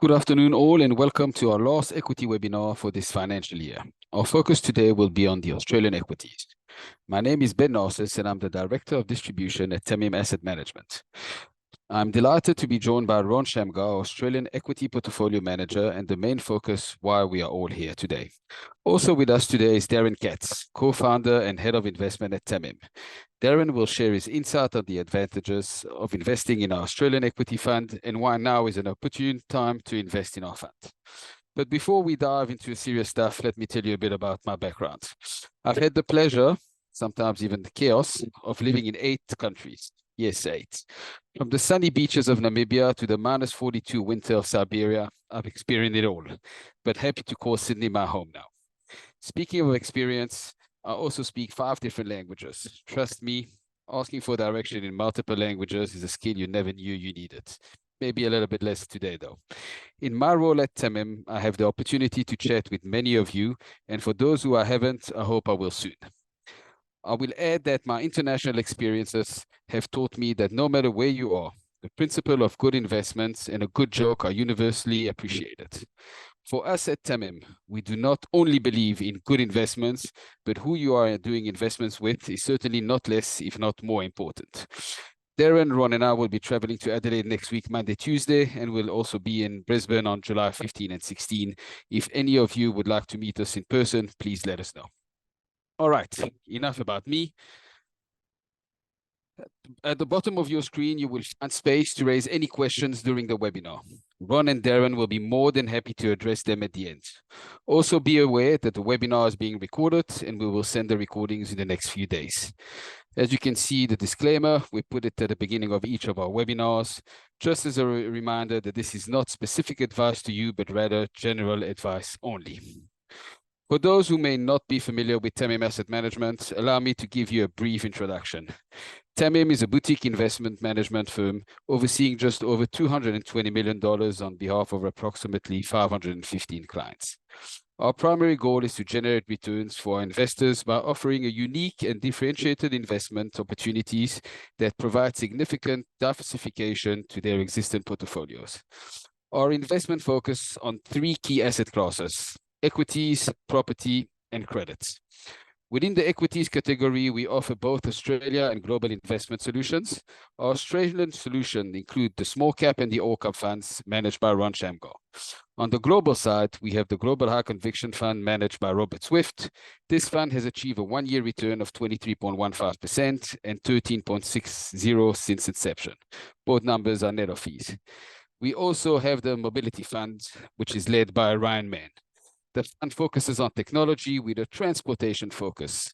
Good afternoon, all, and welcome to our last equity webinar for this financial year. Our focus today will be on the Australian equities. My name is Ben Narcis, and I'm the Director of Distribution at TAMIM Asset Management. I'm delighted to be joined by Ron Shamgar, Australian Equity Portfolio Manager, and the main focus why we are all here today. Also with us today is Darren Katz, co-founder and head of investment at TAMIM. Darren will share his insight on the advantages of investing in our Australian equity fund and why now is an opportune time to invest in our fund. But before we dive into serious stuff, let me tell you a bit about my background. I've had the pleasure, sometimes even the chaos, of living in 8 countries. Yes, 8. From the sunny beaches of Namibia to the minus 42 winter of Siberia, I've experienced it all, but happy to call Sydney my home now. Speaking of experience, I also speak 5 different languages. Trust me, asking for direction in multiple languages is a skill you never knew you needed. Maybe a little bit less today, though. In my role at TAMIM, I have the opportunity to chat with many of you, and for those who I haven't, I hope I will soon. I will add that my international experiences have taught me that no matter where you are, the principle of good investments and a good joke are universally appreciated. For us at TAMIM, we do not only believe in good investments, but who you are doing investments with is certainly not less, if not more important. Darren, Ron, and I will be traveling to Adelaide next week, Monday, Tuesday, and we'll also be in Brisbane on July 15 and 16. If any of you would like to meet us in person, please let us know. All right, enough about me. At the bottom of your screen, you will find space to raise any questions during the webinar. Ron and Darren will be more than happy to address them at the end. Also be aware that the webinar is being recorded and we will send the recordings in the next few days. As you can see, the disclaimer, we put it at the beginning of each of our webinars, just as a reminder that this is not specific advice to you, but rather general advice only. For those who may not be familiar with TAMIM Asset Management, allow me to give you a brief introduction. TAMIM is a boutique investment management firm overseeing just over $220 million on behalf of approximately 515 clients. Our primary goal is to generate returns for our investors by offering a unique and differentiated investment opportunities that provide significant diversification to their existing portfolios. Our investment focus on 3 key asset classes: equities, property, and credits. Within the equities category, we offer both Australia and global investment solutions. Our Australian solution include the small cap and the all cap funds managed by Ron Shamgar. On the global side, we have the Global High Conviction Fund managed by Robert Swift. This fund has achieved a 1-year return of 23.15% and 13.60% since inception. Both numbers are net of fees. We also have the Mobility Fund, which is led by Ryan Mann. The fund focuses on technology with a transportation focus.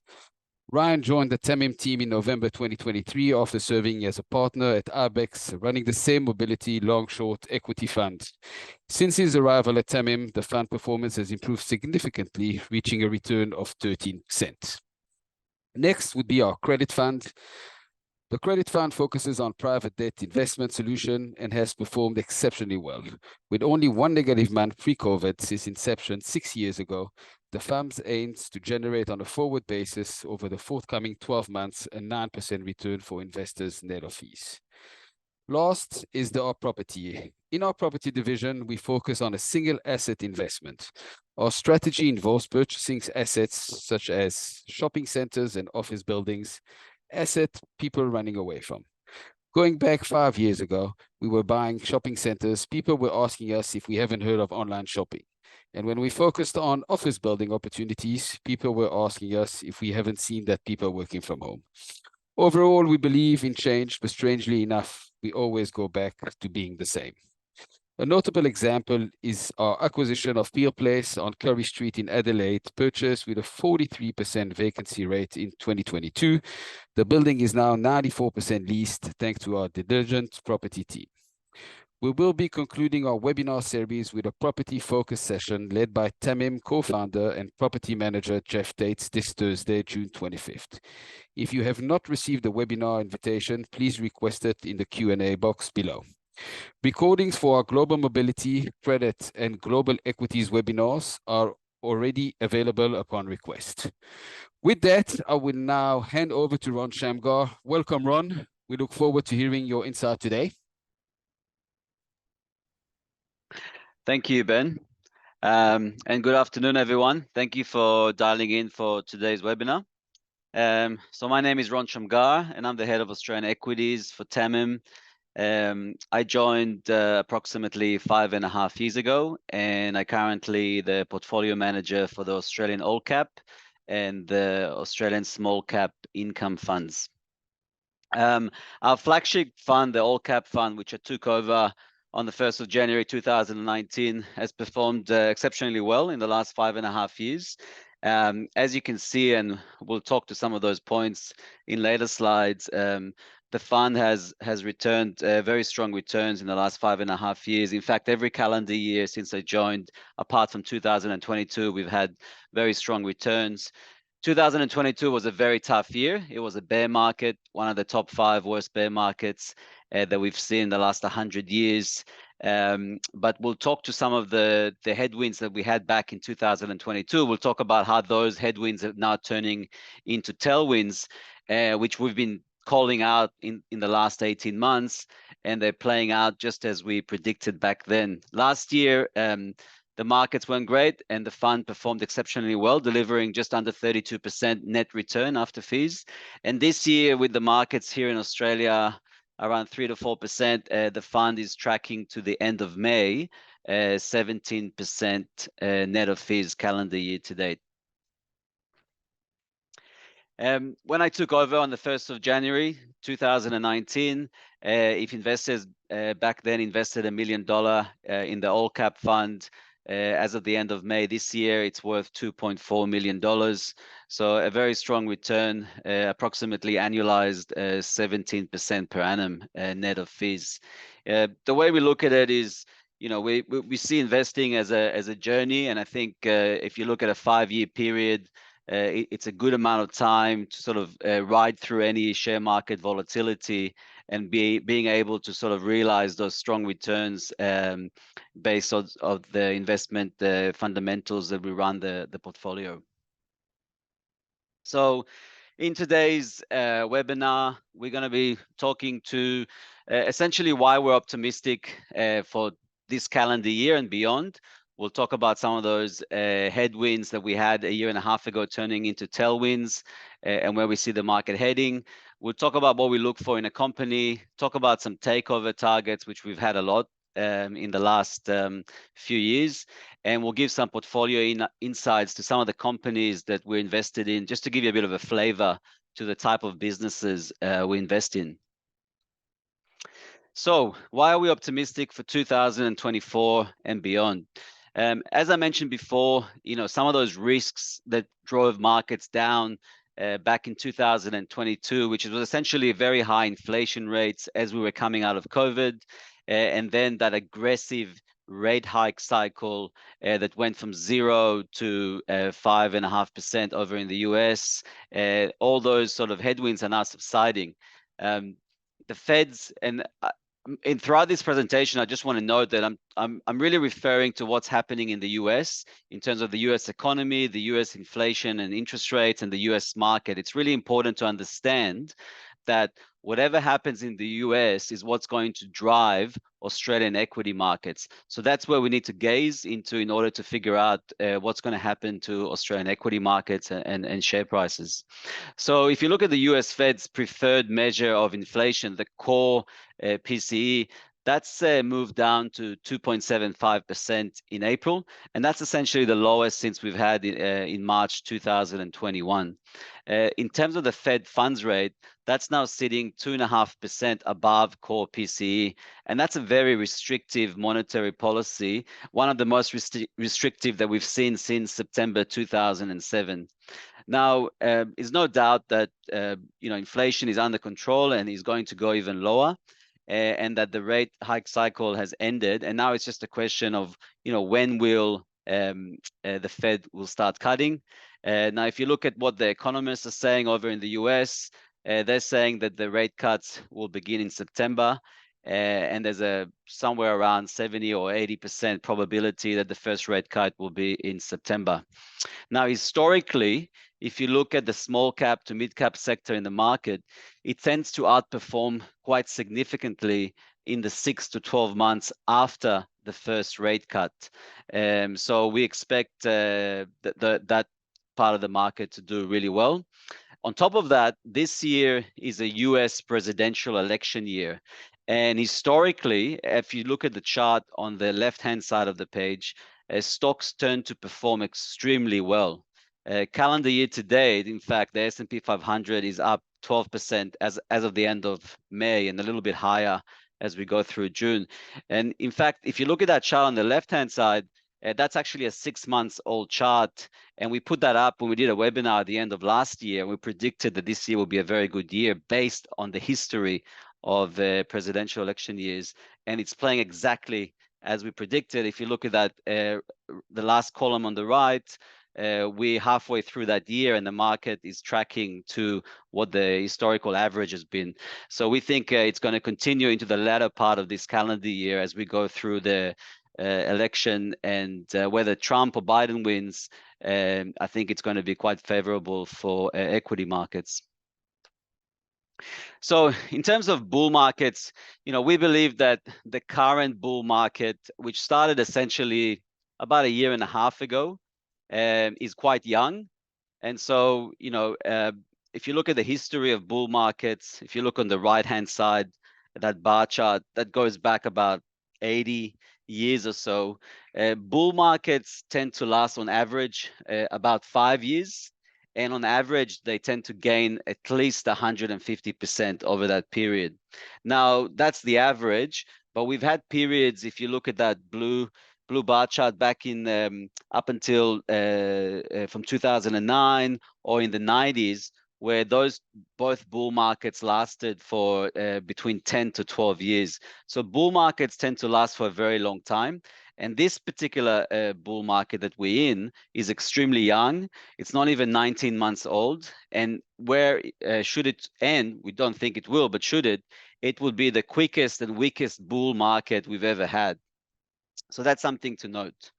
Ryan joined the TAMIM team in November 2023 after serving as a partner at Arbex, running the same mobility long-short equity fund. Since his arrival at TAMIM, the fund performance has improved significantly, reaching a return of 13%. Next would be our credit fund. The credit fund focuses on private debt investment solution and has performed exceptionally well. With only 1 negative month pre-COVID since inception 6 years ago, the fund aims to generate on a forward basis over the forthcoming 12 months a 9% return for investors net of fees. Last is our property. In our property division, we focus on a single asset investment. Our strategy involves purchasing assets such as shopping centers and office buildings, asset people running away from. Going back 5 years ago, we were buying shopping centers. People were asking us if we haven't heard of online shopping. And when we focused on office building opportunities, people were asking us if we haven't seen that people working from home. Overall, we believe in change, but strangely enough, we always go back to being the same. A notable example is our acquisition of Peel Place on Curry Street in Adelaide, purchased with a 43% vacancy rate in 2022. The building is now 94% leased thanks to our diligent property team. We will be concluding our webinar series with a property focus session led by TAMIM co-founder and property manager Jeff Tates this Thursday, June 25th. If you have not received the webinar invitation, please request it in the Q&A box below. Recordings for our global mobility, credit, and global equities webinars are already available upon request. With that, I will now hand over to Ron Shamgar. Welcome, Ron. We look forward to hearing your insight today. Thank you, Ben. And good afternoon, everyone. Thank you for dialing in for today's webinar. So my name is Shamgar, and I'm the head of Australian Equities for TAMIM. I joined approximately 5.5 years ago, and I currently the portfolio manager for the Australian All Cap and the Australian Small Cap Income Funds. Our flagship fund, the All Cap Fund, which I took over on the 1st of January 2019, has performed exceptionally well in the last 5.5 years. As you can see, and we'll talk to some of those points in later slides, the fund has returned very strong returns in the last 5.5 years. In fact, every calendar year since I joined, apart from 2022, we've had very strong returns. 2022 was a very tough year. It was a bear market, one of the top 5 worst bear markets that we've seen in the last 100 years. But we'll talk to some of the headwinds that we had back in 2022. We'll talk about how those headwinds are now turning into tailwinds, which we've been calling out in the last 18 months, and they're playing out just as we predicted back then. Last year, the markets weren't great, and the fund performed exceptionally well, delivering just under 32% net return after fees. And this year, with the markets here in Australia around 3 to 4%, the fund is tracking to the end of May, 17% net of fees calendar year to date. When I took over on the 1st of January 2019, if investors back then invested $1 million in the All Cap Fund, as of the end of May this year, it's worth $2.4 million. So a very strong return, approximately annualized 17% per annum net of fees. The way we look at it is, you know, we see investing as a journey, and I think if you look at a 5-year period, it's a good amount of time to sort of ride through any share market volatility and being able to sort of realize those strong returns based on the investment fundamentals that we run the portfolio. So in today's webinar, we're going to be talking to essentially why we're optimistic for this calendar year and beyond. We'll talk about some of those headwinds that we had 1.5 years ago turning into tailwinds and where we see the market heading. We'll talk about what we look for in a company, talk about some takeover targets, which we've had a lot in the last few years. And we'll give some portfolio insights to some of the companies that we're invested in, just to give you a bit of a flavor to the type of businesses we invest in. So why are we optimistic for 2024 and beyond? As I mentioned before, you know, some of those risks that drove markets down back in 2022, which was essentially very high inflation rates as we were coming out of COVID, and then that aggressive rate hike cycle that went from 0 to 5.5% over in the US. All those sort of headwinds are now subsiding. The Feds and throughout this presentation, I just want to note that I'm really referring to what's happening in the US in terms of the US economy, the US inflation and interest rates, and the US market. It's really important to understand that whatever happens in the US is what's going to drive Australian equity markets. So that's where we need to gaze into in order to figure out what's going to happen to Australian equity markets and share prices. So if you look at the US Fed's preferred measure of inflation, the core PCE, that's moved down to 2.75% in April, and that's essentially the lowest since we've had in March 2021. In terms of the Fed funds rate, that's now sitting 2.5% above core PCE, and that's a very restrictive monetary policy, one of the most restrictive that we've seen since September 2007. Now, there's no doubt that you know, inflation is under control and is going to go even lower, and that the rate hike cycle has ended, and now it's just a question of, you know, when will the Fed will start cutting. Now, if you look at what the economists are saying over in the US, they're saying that the rate cuts will begin in September, and there's a somewhere around 70 or 80% probability that the first rate cut will be in September. Now, historically, if you look at the small cap to mid cap sector in the market, it tends to outperform quite significantly in the 6 to 12 months after the first rate cut. So we expect that part of the market to do really well. On top of that, this year is a US presidential election year. And historically, if you look at the chart on the left-hand side of the page, stocks tend to perform extremely well. Calendar year to date, in fact, the S&P 500 is up 12% as of the end of May, and a little bit higher as we go through June. And in fact, if you look at that chart on the left-hand side, that's actually a 6 months old chart. And we put that up when we did a webinar at the end of last year. And we predicted that this year will be a very good year based on the history of presidential election years. And it's playing exactly as we predicted. If you look at that, the last column on the right, we're halfway through that year and the market is tracking to what the historical average has been. So we think it's going to continue into the latter part of this calendar year as we go through the election, and whether Trump or Biden wins, I think it's going to be quite favorable for equity markets. So in terms of bull markets, we believe that the current bull market, which started essentially about a year and a half ago, is quite young. And so, if you look at the history of bull markets, if you look on the right-hand side, that bar chart, that goes back about 80 years or so. Bull markets tend to last on average about 5 years. And on average, they tend to gain at least 150% over that period. Now, that's the average, but we've had periods, if you look at that blue bar chart back in up until from 2009 or in the 90s, where those both bull markets lasted for between 10 to 12 years. So bull markets tend to last for a very long time. And this particular bull market that we're in is extremely young. It's not even 19 months old. And where should it end? We don't think it will, but should it? It would be the quickest and weakest bull market we've ever had. So that's something to note.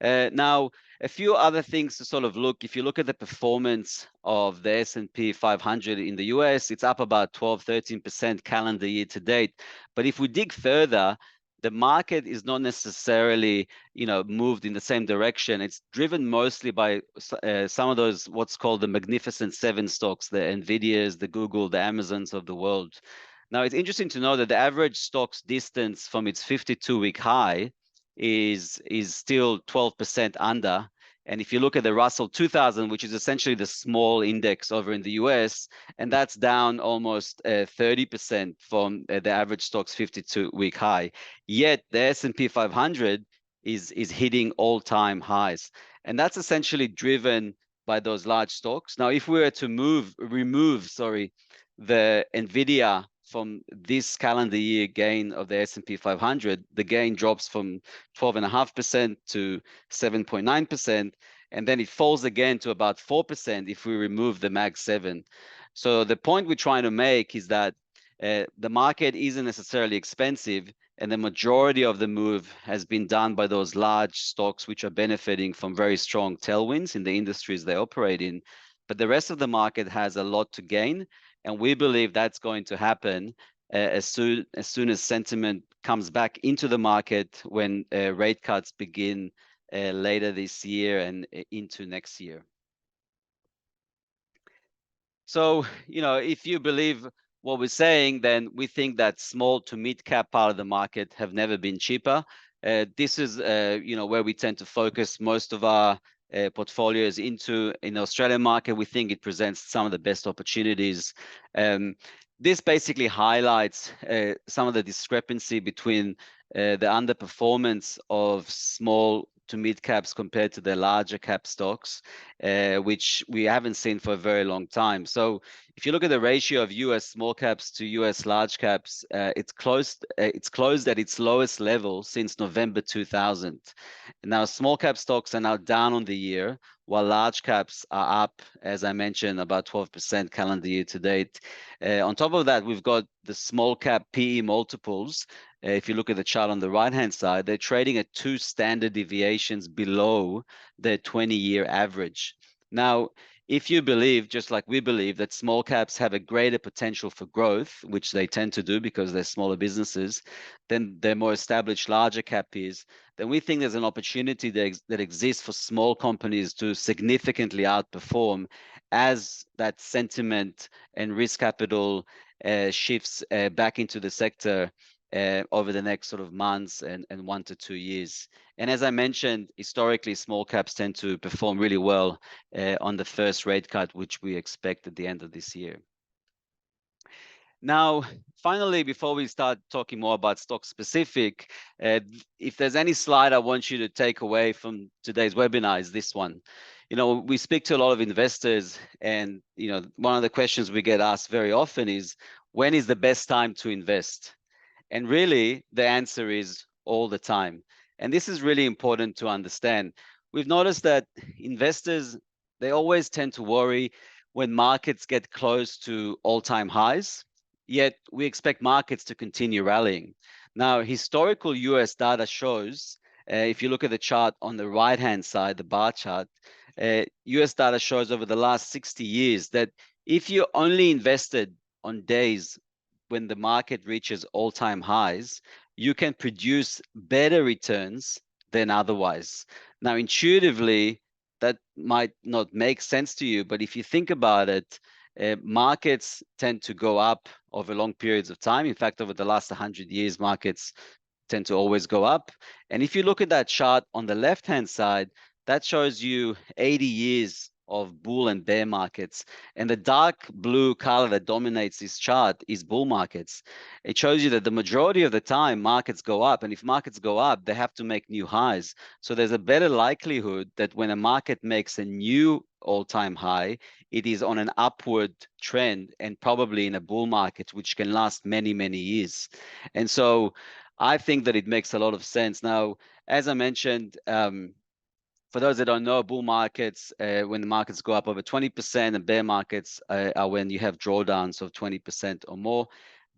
Now, a few other things to sort of look. If you look at the performance of the S&P 500 in the US, it's up about 12, 13% calendar year to date. But if we dig further, the market is not necessarily, moved in the same direction. It's driven mostly by some of those, what's called the Magnificent Seven stocks, the NVIDIAs, the Google, the Amazons of the world. Now, it's interesting to know that the average stock's distance from its 52-week high is still 12% under. And if you look at the Russell 2000, which is essentially the small index over in the US, and that's down almost 30% from the average stock's 52-week high. Yet the S&P 500 is hitting all-time highs. And that's essentially driven by those large stocks. Now, if we were to remove the NVIDIA from this calendar year gain of the S&P 500, the gain drops from 12.5% to 7.9%, and then it falls again to about 4% if we remove the Mag 7. So the point we're trying to make is that the market isn't necessarily expensive, and the majority of the move has been done by those large stocks which are benefiting from very strong tailwinds in the industries they operate in. But the rest of the market has a lot to gain. And we believe that's going to happen as soon as sentiment comes back into the market when rate cuts begin later this year and into next year. So, if you believe what we're saying, then we think that small to mid cap part of the market have never been cheaper. This is, where we tend to focus most of our portfolios into. In the Australian market, we think it presents some of the best opportunities. This basically highlights some of the discrepancy between the underperformance of small to mid caps compared to the larger cap stocks, which we haven't seen for a very long time. So if you look at the ratio of US small caps to US large caps, it's closed at its lowest level since November 2000. Now, small cap stocks are now down on the year, while large caps are up, as I mentioned, about 12% calendar year to date. On top of that, we've got the small cap PE multiples. If you look at the chart on the right-hand side, they're trading at 2 standard deviations below the 20-year average. Now, if you believe, just like we believe, that small caps have a greater potential for growth, which they tend to do because they're smaller businesses, than their more established larger cap peers, then we think there's an opportunity that exists for small companies to significantly outperform as that sentiment and risk capital shifts back into the sector over the next sort of months and 1 to 2 years. And as I mentioned, historically, small caps tend to perform really well on the first rate cut, which we expect at the end of this year. Now, finally, before we start talking more about stock specific, if there's any slide I want you to take away from today's webinar is this one. You know, we speak to a lot of investors, and you know, one of the questions we get asked very often is, when is the best time to invest? And really, the answer is all the time. And this is really important to understand. We've noticed that investors, they always tend to worry when markets get close to all-time highs, yet we expect markets to continue rallying. Now, historical US data shows, if you look at the chart on the right-hand side, the bar chart, US data shows over the last 60 years that if you only invested on days when the market reaches all-time highs, you can produce better returns than otherwise. Now, intuitively, that might not make sense to you, but if you think about it, markets tend to go up over long periods of time. In fact, over the last 100 years, markets tend to always go up. And if you look at that chart on the left-hand side, that shows you 80 years of bull and bear markets. And the dark blue color that dominates this chart is bull markets. It shows you that the majority of the time markets go up. And if markets go up, they have to make new highs. So there's a better likelihood that when a market makes a new all-time high, it is on an upward trend and probably in a bull market, which can last many, many years. And so I think that it makes a lot of sense. Now, as I mentioned, for those that don't know, bull markets, when the markets go up over 20%, and bear markets are when you have drawdowns of 20% or more.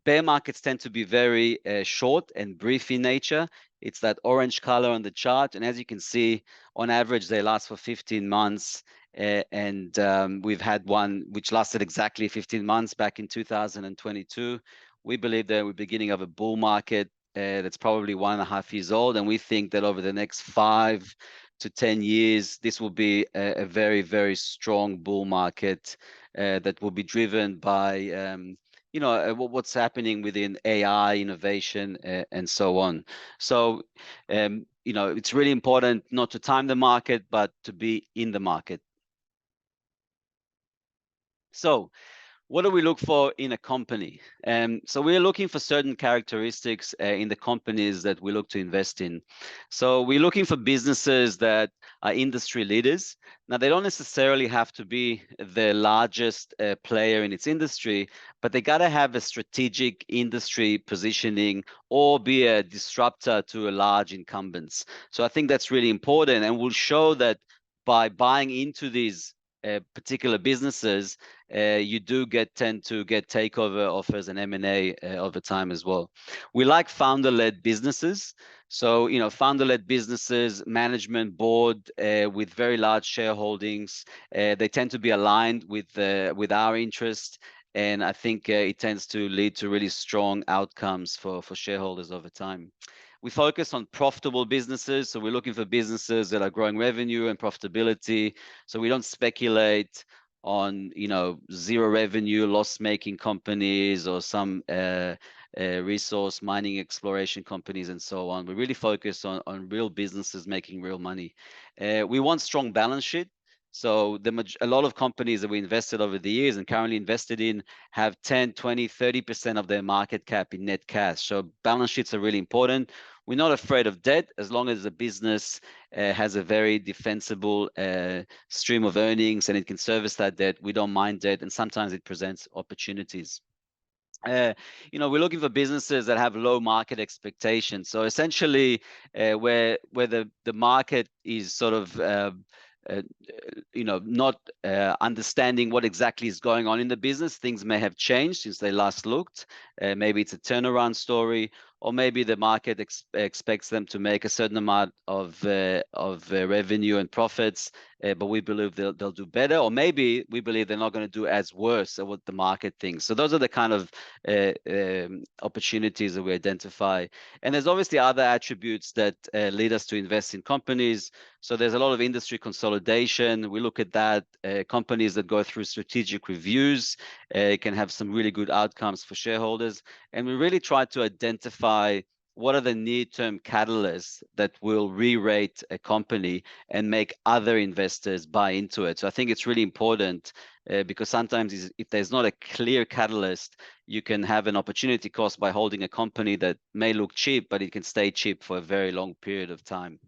Bear markets tend to be very short and brief in nature. It's that orange color on the chart. And as you can see, on average, they last for 15 months. We've had one which lasted exactly 15 months back in 2022. We believe that we're beginning of a bull market that's probably 1.5 years old. And we think that over the next 5 to 10 years, this will be a very, very strong bull market that will be driven by you know, what's happening within AI innovation and so on. So, you know, it's really important not to time the market, but to be in the market. So, what do we look for in a company? So we're looking for certain characteristics in the companies that we look to invest in. So we're looking for businesses that are industry leaders. Now, they don't necessarily have to be the largest player in its industry, but they got to have a strategic industry positioning or be a disruptor to a large incumbents. So I think that's really important, and we'll show that by buying into these particular businesses, you do tend to get takeover offers and M&A over time as well. We like founder-led businesses. So, you know, founder-led businesses, management board with very large shareholdings, they tend to be aligned with our interest. And I think it tends to lead to really strong outcomes for shareholders over time. We focus on profitable businesses. So we're looking for businesses that are growing revenue and profitability. So we don't speculate on, you know, zero revenue, loss-making companies or some resource mining exploration companies and so on. We really focus on real businesses making real money. We want strong balance sheet. So a lot of companies that we invested over the years and currently invested in have 10, 20, 30% of their market cap in net cash. So balance sheets are really important. We're not afraid of debt as long as the business has a very defensible stream of earnings and it can service that debt. We don't mind debt, and sometimes it presents opportunities. You know, we're looking for businesses that have low market expectations. So essentially, where the market is sort of you know, not understanding what exactly is going on in the business. Things may have changed since they last looked. Maybe it's a turnaround story, or maybe the market expects them to make a certain amount of revenue and profits, but we believe they'll do better, or maybe we believe they're not going to do as worse at what the market thinks. So those are the kind of opportunities that we identify. And there's obviously other attributes that lead us to invest in companies. So there's a lot of industry consolidation. We look at that. Companies that go through strategic reviews can have some really good outcomes for shareholders. And we really try to identify what are the near-term catalysts that will re-rate a company and make other investors buy into it. So I think it's really important because sometimes if there's not a clear catalyst, you can have an opportunity cost by holding a company that may look cheap, but it can stay cheap for a very long period of time.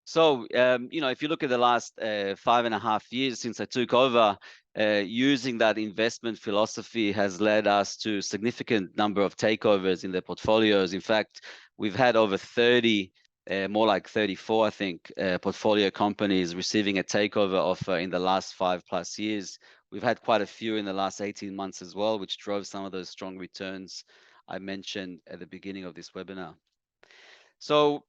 So, if you look at the last 5.5 years since I took over, using that investment philosophy has led us to a significant number of takeovers in the portfolios. In fact, we've had over 30, more like 34, I think, portfolio companies receiving a takeover offer in the last 5+ years. We've had quite a few in the last 18 months as well, which drove some of those strong returns I mentioned at the beginning of this webinar. So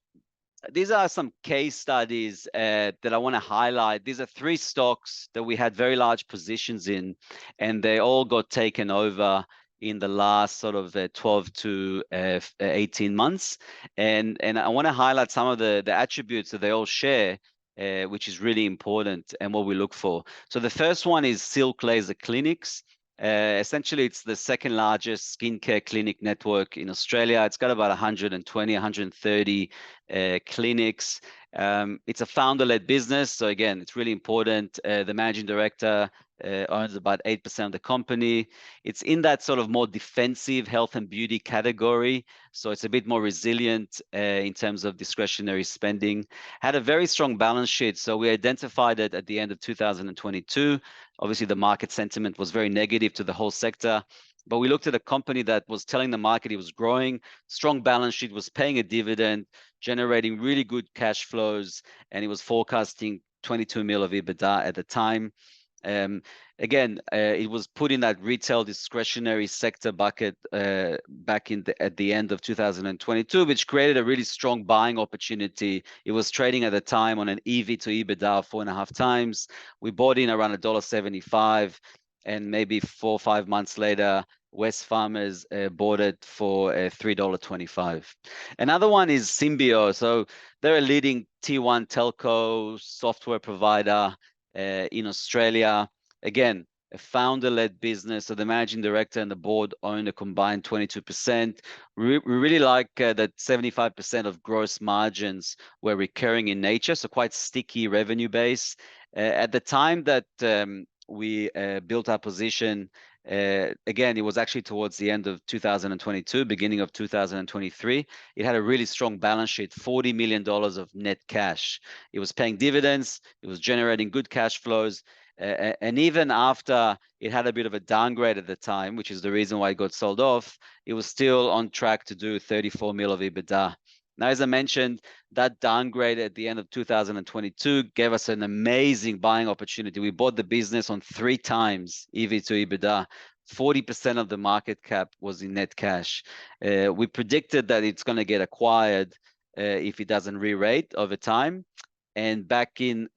these are some case studies that I want to highlight. These are 3 stocks that we had very large positions in, and they all got taken over in the last sort of 12 to 18 months. And I want to highlight some of the attributes that they all share, which is really important and what we look for. So the first one is Silk Laser Clinics. Essentially, it's the second largest skincare clinic network in Australia. It's got about 120, 130 clinics. It's a founder-led business. So again, it's really important. The managing director owns about 8% of the company. It's in that sort of more defensive health and beauty category. So it's a bit more resilient in terms of discretionary spending. Had a very strong balance sheet. So we identified it at the end of 2022. Obviously, the market sentiment was very negative to the whole sector. But we looked at a company that was telling the market it was growing, strong balance sheet, was paying a dividend, generating really good cash flows, and it was forecasting 22 mil of EBITDA at the time. Again, it was put in that retail discretionary sector bucket back at the end of 2022, which created a really strong buying opportunity. It was trading at the time on an EV to EBITDA of 4.5 times. We bought in around $1.75, and maybe 4 or 5 months later, Wesfarmers bought it for $3.25. Another one is Symbio. So they're a leading T1 telco software provider in Australia. Again, a founder-led business. So the managing director and the board own a combined 22%. We really like that 75% of gross margins were recurring in nature, so quite sticky revenue base. At the time that we built our position, again, it was actually towards the end of 2022, beginning of 2023. It had a really strong balance sheet, $40 million of net cash. It was paying dividends. It was generating good cash flows. And even after it had a bit of a downgrade at the time, which is the reason why it got sold off, it was still on track to do 34 mil of EBITDA. Now, as I mentioned, that downgrade at the end of 2022 gave us an amazing buying opportunity. We bought the business on 3 times EV to EBITDA. 40% of the market cap was in net cash. We predicted that it's going to get acquired if it doesn't re-rate over time. And back in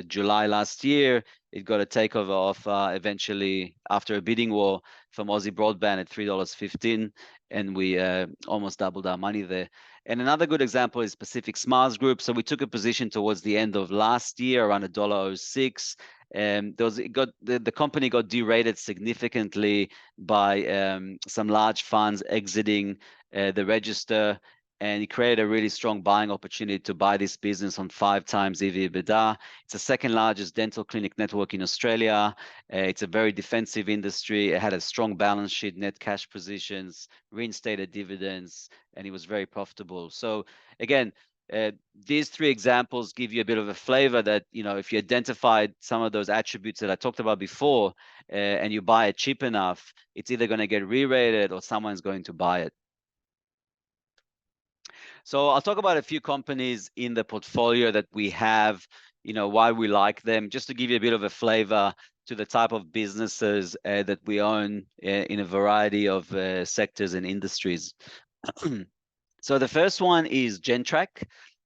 July last year, it got a takeover offer eventually after a bidding war from Aussie Broadband at $3.15, and we almost doubled our money there. And another good example is Pacific Smiles Group. So we took a position towards the end of last year, around $1.06. The company got derated significantly by some large funds exiting the register, and it created a really strong buying opportunity to buy this business on 5 times EV/EBITDA. It's the second largest dental clinic network in Australia. It's a very defensive industry. It had a strong balance sheet, net cash positions, reinstated dividends, and it was very profitable. So again, these 3 examples give you a bit of a flavor that, if you identified some of those attributes that I talked about before, and you buy it cheap enough, it's either going to get re-rated or someone's going to buy it. So I'll talk about a few companies in the portfolio that we have, why we like them, just to give you a bit of a flavor to the type of businesses that we own in a variety of sectors and industries. So the first one is Gentrack.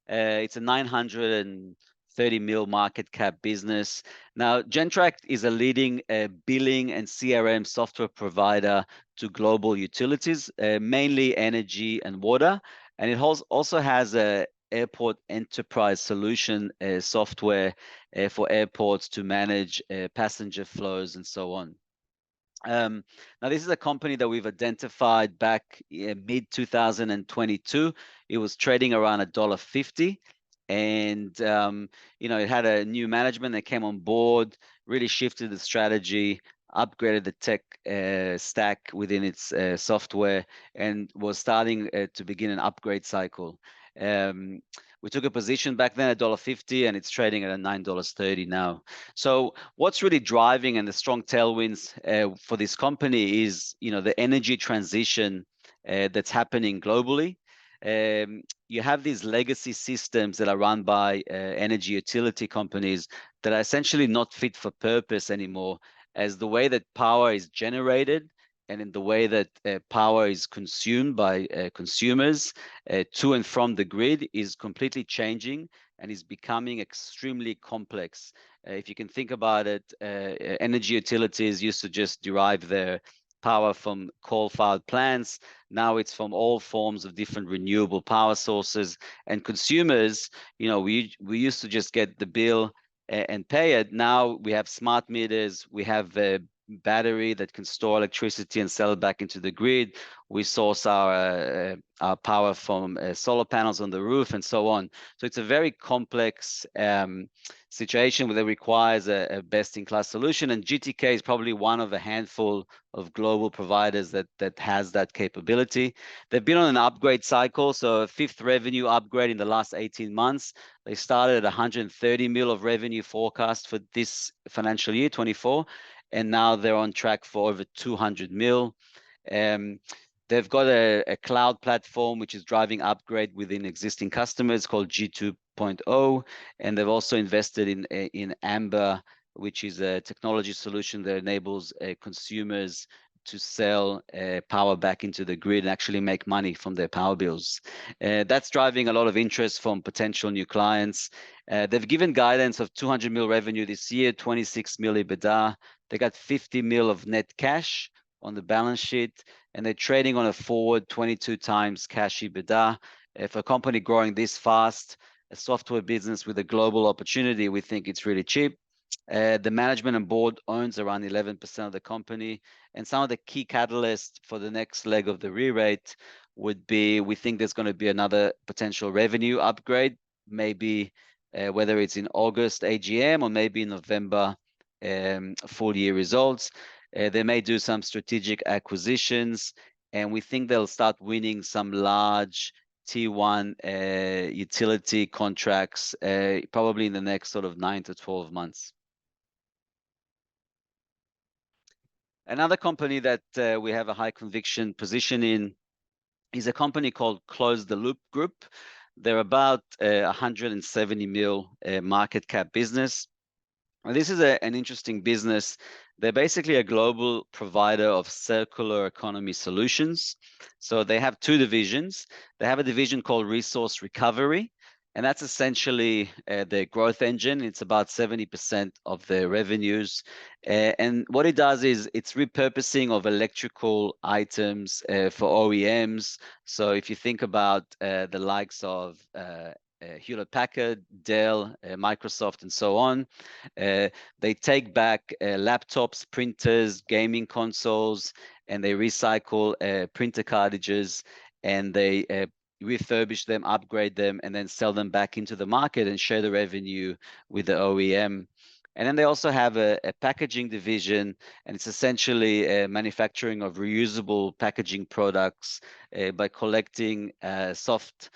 It's a 930 mil market cap business. Now, Gentrack is a leading billing and CRM software provider to global utilities, mainly energy and water. And it also has a airport enterprise solution software for airports to manage passenger flows and so on. Now, this is a company that we've identified back in mid 2022. It was trading around $1.50, and it had a new management that came on board, really shifted the strategy, upgraded the tech stack within its software, and was starting to begin an upgrade cycle. We took a position back then at $1.50, and it's trading at a $9.30 now. So what's really driving and the strong tailwinds for this company is, the energy transition that's happening globally. You have these legacy systems that are run by energy utility companies that are essentially not fit for purpose anymore, as the way that power is generated and in the way that power is consumed by consumers to and from the grid is completely changing and is becoming extremely complex. If you can think about it, energy utilities used to just derive their power from coal-fired plants. Now it's from all forms of different renewable power sources. And consumers, we used to just get the bill and pay it. Now we have smart meters, we have a battery that can store electricity and sell it back into the grid. We source our power from solar panels on the roof and so on. So it's a very complex situation that requires a best-in-class solution. And GTK is probably one of a handful of global providers that has that capability. They've been on an upgrade cycle, so a fifth revenue upgrade in the last 18 months. They started at 130 mil of revenue forecast for this financial year, 24, and now they're on track for over 200 mil. They've got a cloud platform which is driving upgrade within existing customers called G2.0, and they've also invested in Amber, which is a technology solution that enables consumers to sell power back into the grid and actually make money from their power bills. That's driving a lot of interest from potential new clients. They've given guidance of 200 mil revenue this year, 26 mil EBITDA. They got 50 mil of net cash on the balance sheet, and they're trading on a forward 22 times cash EBITDA. For a company growing this fast, a software business with a global opportunity, we think it's really cheap. The management and board owns around 11% of the company, and some of the key catalysts for the next leg of the re-rate would be, we think there's going to be another potential revenue upgrade, maybe whether it's in August AGM or maybe in November full year results. They may do some strategic acquisitions, and we think they'll start winning some large T1 utility contracts probably in the next sort of 9 to 12 months. Another company that we have a high conviction position in is a company called Close the Loop Group. They're about 170 mil market cap business. And this is an interesting business. They're basically a global provider of circular economy solutions. So they have two divisions. They have a division called Resource Recovery, and that's essentially their growth engine. It's about 70% of their revenues. And what it does is it's repurposing of electrical items for OEMs. So if you think about the likes of Hewlett-Packard, Dell, Microsoft, and so on. They take back laptops, printers, gaming consoles, and they recycle printer cartridges, and they refurbish them, upgrade them, and then sell them back into the market and share the revenue with the OEM. And then they also have a packaging division, and it's essentially manufacturing of reusable packaging products by collecting soft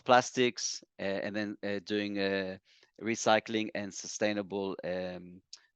plastics and then doing recycling and sustainable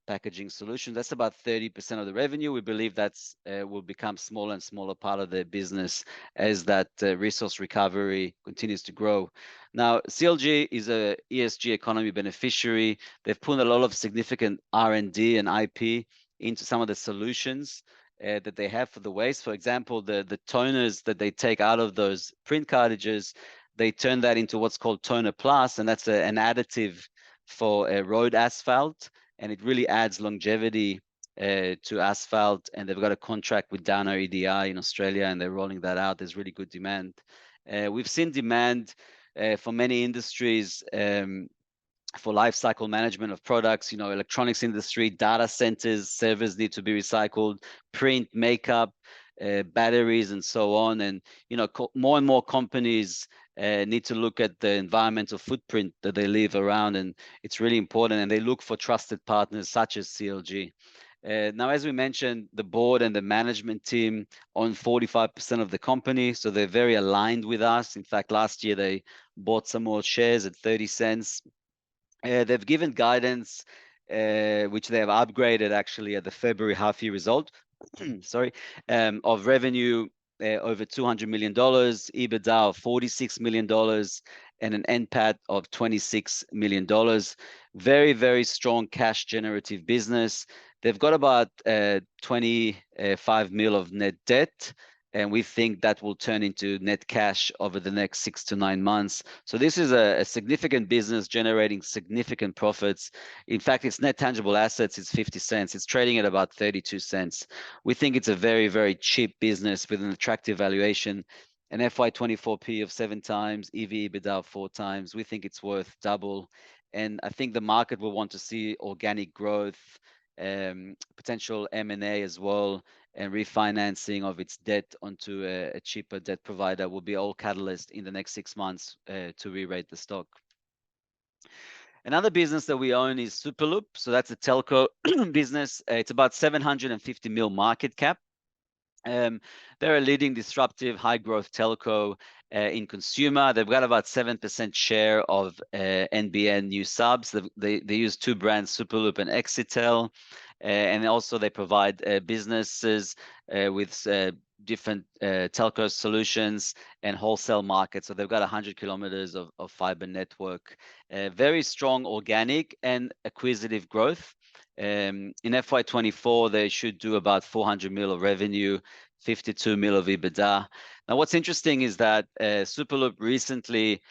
packaging solution. That's about 30% of the revenue. We believe that's will become smaller and smaller part of their business as that resource recovery continues to grow. Now, CLG is a ESG economy beneficiary. They've put a lot of significant R&D and IP into some of the solutions that they have for the waste. For example, the toners that they take out of those print cartridges, they turn that into what's called Toner Plus, and that's an additive for road asphalt, and it really adds longevity to asphalt. And they've got a contract with Downer EDI in Australia, and they're rolling that out. There's really good demand. We've seen demand for many industries for life cycle management of products, electronics industry, data centers, servers need to be recycled, print, makeup, batteries, and so on. And, more and more companies need to look at the environmental footprint that they leave around, and it's really important. And they look for trusted partners such as CLG. Now, as we mentioned, the board and the management team own 45% of the company, so they're very aligned with us. In fact, last year they bought some more shares at 30 cents. They've given guidance, which they have upgraded actually at the February half-year result, sorry, of revenue over $200 million, EBITDA of $46 million, and an NPAT of $26 million. Very, very strong cash generative business. They've got about 25 mil of net debt, and we think that will turn into net cash over the next 6 to 9 months. So this is a significant business generating significant profits. In fact, its net tangible assets is 50 cents. It's trading at about 32 cents. We think it's a very, very cheap business with an attractive valuation, an FY24 P of 7 times, EV/EBITDA of 4 times. We think it's worth double. And I think the market will want to see organic growth, potential M&A as well, and refinancing of its debt onto a cheaper debt provider will be all catalyst in the next 6 months to re-rate the stock. Another business that we own is Superloop. So that's a telco business. It's about 750 mil market cap. They're a leading disruptive high growth telco in consumer. They've got about 7% share of NBN new subs. They use 2 brands, Superloop and Exitel. And also they provide businesses with different telco solutions and wholesale markets. So they've got 100 kilometers of fiber network. Very strong organic and acquisitive growth. In FY24, they should do about 400 mil of revenue, 52 mil of EBITDA. Now, what's interesting is that Superloop recently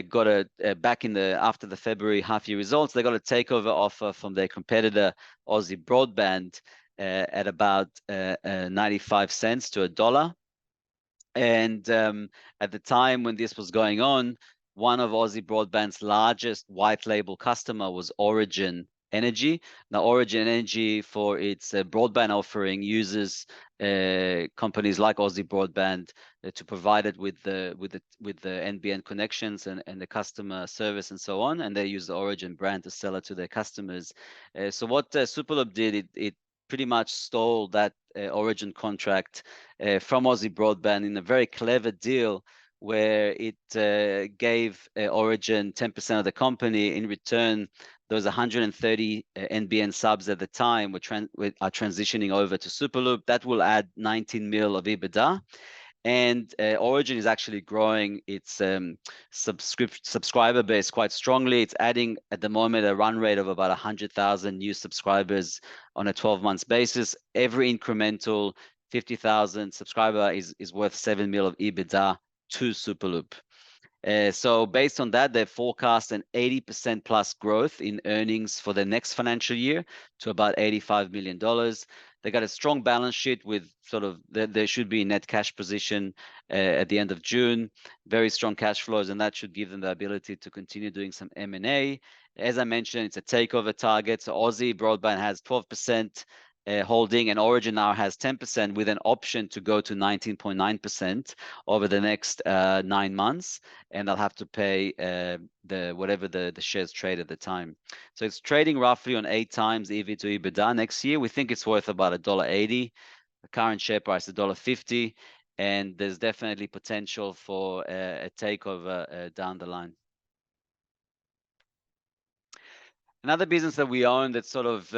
got after the February half-year results, they got a takeover offer from their competitor, Aussie Broadband, at about 95 cents to $1. And at the time when this was going on, one of Aussie Broadband's largest white label customer was Origin Energy. Now, Origin Energy, for its broadband offering, uses companies like Aussie Broadband to provide it with the NBN connections and the customer service and so on, and they use the Origin brand to sell it to their customers. So what Superloop did, it pretty much stole that Origin contract from Aussie Broadband in a very clever deal, where it gave Origin 10% of the company. In return, those 130 NBN subs at the time are transitioning over to Superloop. That will add 19 mil of EBITDA. And Origin is actually growing its subscriber base quite strongly. It's adding at the moment a run rate of about 100,000 new subscribers on a 12-month basis. Every incremental 50,000 subscriber is worth 7 mil of EBITDA to Superloop. So based on that, they forecast an 80% plus growth in earnings for the next financial year to about $85 million. They got a strong balance sheet with there should be a net cash position at the end of June, very strong cash flows, and that should give them the ability to continue doing some M&A. As I mentioned, it's a takeover target. So Aussie Broadband has 12% holding, and Origin now has 10% with an option to go to 19.9% over the next 9 months, and they'll have to pay whatever the shares trade at the time. So it's trading roughly on 8 times EV to EBITDA next year. We think it's worth about $1.80. The current share price is $1.50, and there's definitely potential for a takeover down the line. Another business that we own that sort of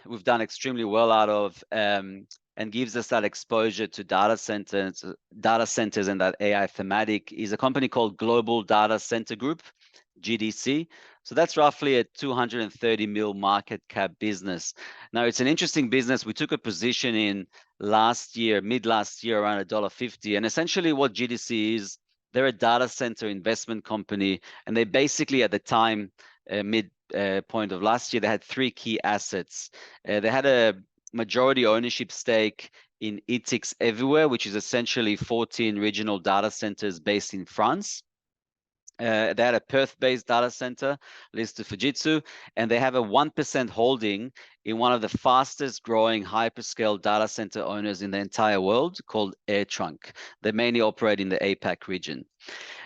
we've done extremely well out of and gives us that exposure to data centers and that AI thematic is a company called Global Data Center Group, GDC. So that's roughly a 230 mil market cap business. Now it's an interesting business. We took a position in last year, mid last year, around $1.50. And essentially what GDC is, they're a data center investment company, and they basically at the time, mid point of last year, they had three key assets. They had a majority ownership stake in ETICS Everywhere, which is essentially 14 regional data centers based in France. They had a Perth-based data center listed Fujitsu, and they have a 1% holding in one of the fastest growing hyperscale data center owners in the entire world called AirTrunk. They mainly operate in the APAC region.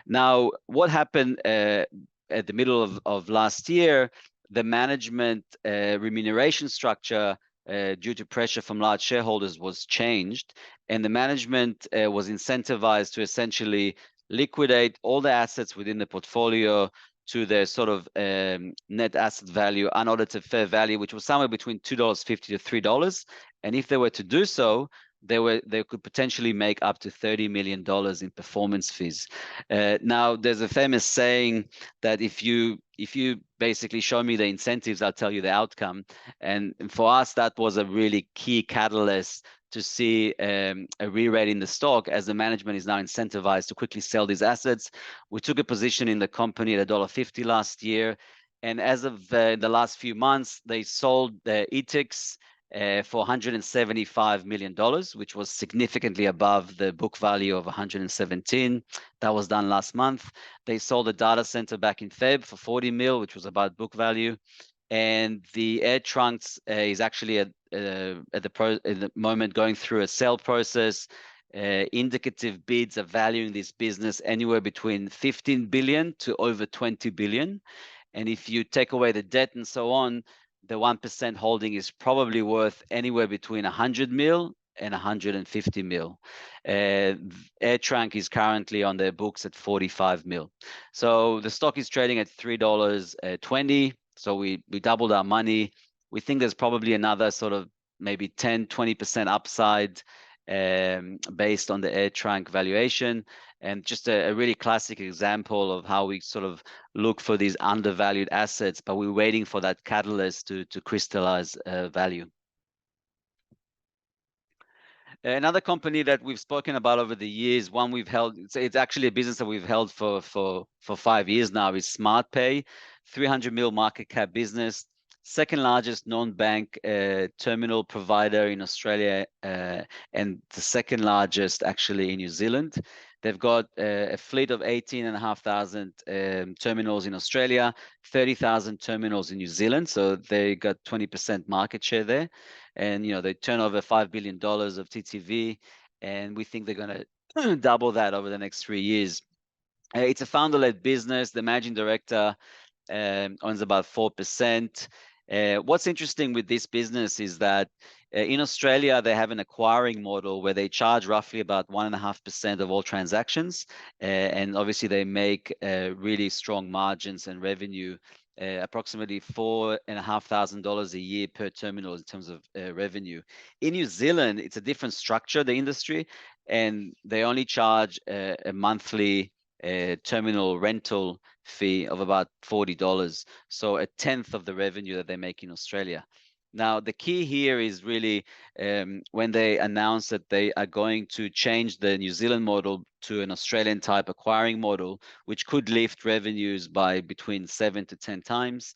Now, what happened at the middle of last year, the management remuneration structure due to pressure from large shareholders was changed, and the management was incentivized to essentially liquidate all the assets within the portfolio to their sort of net asset value, unaudited fair value, which was somewhere between $2.50 to $3. And if they were to do so, they could potentially make up to $30 million in performance fees. Now, there's a famous saying that if you basically show me the incentives, I'll tell you the outcome. And for us, that was a really key catalyst to see a re-rate in the stock, as the management is now incentivized to quickly sell these assets. We took a position in the company at $1.50 last year. And as of the last few months, they sold the ETICS for $175 million, which was significantly above the book value of 117. That was done last month. They sold a data center back in Feb for 40 mil, which was about book value. And the AirTrunks is actually at the moment going through a sale process. Indicative bids are valuing this business anywhere between 15 billion to over 20 billion. And if you take away the debt and so on, the 1% holding is probably worth anywhere between 100 mil and 150 mil. AirTrunk is currently on their books at 45 mil. So the stock is trading at $3.20. So we doubled our money. We think there's probably another sort of maybe 10, 20% upside based on the AirTrunk valuation. And just a really classic example of how we sort of look for these undervalued assets, but we're waiting for that catalyst to crystallize value. Another company that we've spoken about over the years, one we've held, it's actually a business that we've held for 5 years now, is SmartPay, 300 mil market cap business, second largest non-bank terminal provider in Australia, and the second largest actually in New Zealand. They've got a fleet of 18,500 terminals in Australia, 30,000 terminals in New Zealand. So they got 20% market share there. And, you know, they turn over $5 billion of TTV, and we think they're going to double that over the next 3 years. It's a founder-led business. The managing director owns about 4%. What's interesting with this business is that in Australia, they have an acquiring model where they charge roughly about 1.5% of all transactions. And obviously, they make really strong margins and revenue, approximately $4,500 a year per terminal in terms of revenue. In New Zealand, it's a different structure, the industry, and they only charge a monthly terminal rental fee of about $40. So a tenth of the revenue that they make in Australia. Now, the key here is really when they announce that they are going to change the New Zealand model to an Australian type acquiring model, which could lift revenues by between 7 to 10 times.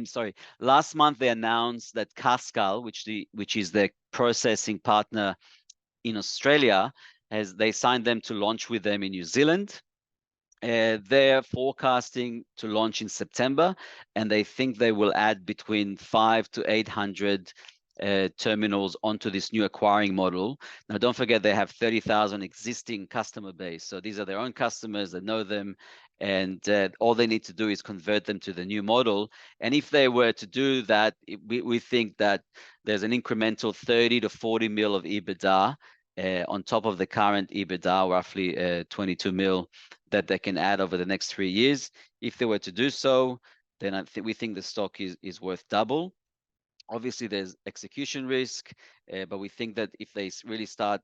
Sorry, last month they announced that Cascal, which is the processing partner in Australia, they signed them to launch with them in New Zealand. They're forecasting to launch in September, and they think they will add between 500 to 800 terminals onto this new acquiring model. Now, don't forget they have 30,000 existing customer base. So these are their own customers that know them, and all they need to do is convert them to the new model. And if they were to do that, we think that there's an incremental 30 to 40 mil of EBITDA on top of the current EBITDA, roughly 22 mil, that they can add over the next 3 years. If they were to do so, then we think the stock is worth double. Obviously, there's execution risk, but we think that if they really start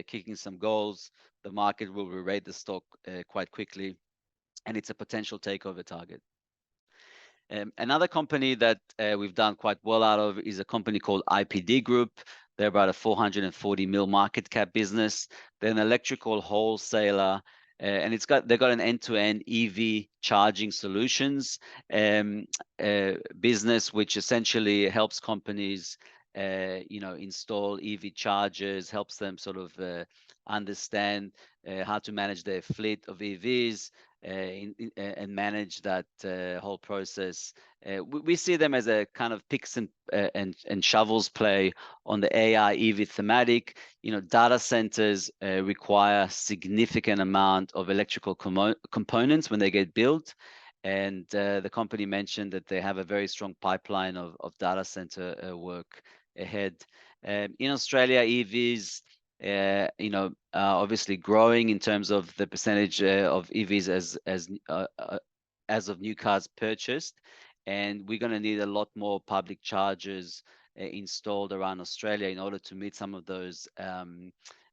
kicking some goals, the market will re-rate the stock quite quickly, and it's a potential takeover target. Another company that we've done quite well out of is a company called IPD Group. They're about a 440 mil market cap business. They're an electrical wholesaler, and they've got an end-to-end EV charging solutions business, which essentially helps companies, install EV chargers, helps them sort of understand how to manage their fleet of EVs, and manage that whole process. We see them as a kind of picks and shovels play on the AI EV thematic. Data centers require significant amount of electrical components when they get built. And the company mentioned that they have a very strong pipeline of data center work ahead. In Australia, EVs, obviously growing in terms of the percentage of EVs as of new cars purchased, and we're going to need a lot more public chargers installed around Australia in order to meet some of those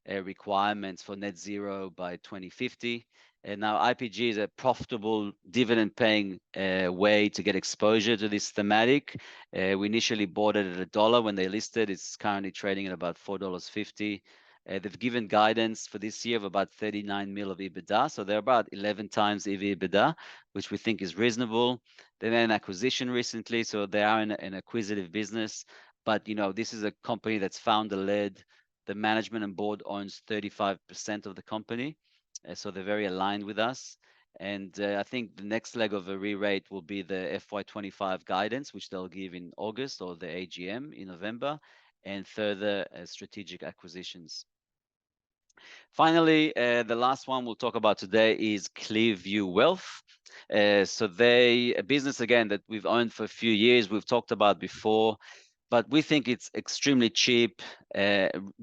requirements for net zero by 2050. And now IPG is a profitable dividend-paying way to get exposure to this thematic. We initially bought it at $1 when they listed. It's currently trading at about $4.50. They've given guidance for this year of about 39 mil of EBITDA. So they're about 11 times EV/EBITDA, which we think is reasonable. They made an acquisition recently, so they are an acquisitive business. But, this is a company that's founder-led. The management and board owns 35% of the company. So they're very aligned with us. And I think the next leg of a re-rate will be the FY25 guidance, which they'll give in August, or the AGM in November, and further strategic acquisitions. Finally, the last one we'll talk about today is Clearview Wealth. So a business, again, that we've owned for a few years, we've talked about before, but we think it's extremely cheap,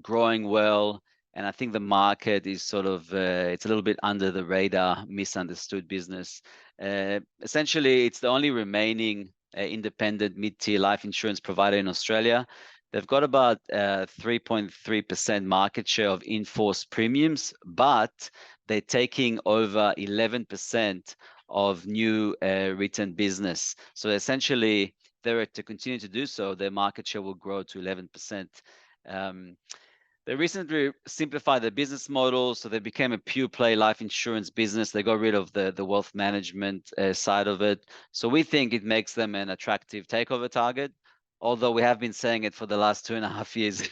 growing well, and I think the market is sort of, it's a little bit under the radar, misunderstood business. Essentially, it's the only remaining independent mid-tier life insurance provider in Australia. They've got about 3.3% market share of in-force premiums, but they're taking over 11% of new written business. So essentially, they were to continue to do so, their market share will grow to 11%. They recently simplified their business model, so they became a pure play life insurance business. They got rid of the wealth management side of it. So we think it makes them an attractive takeover target, although we have been saying it for the last 2.5 years.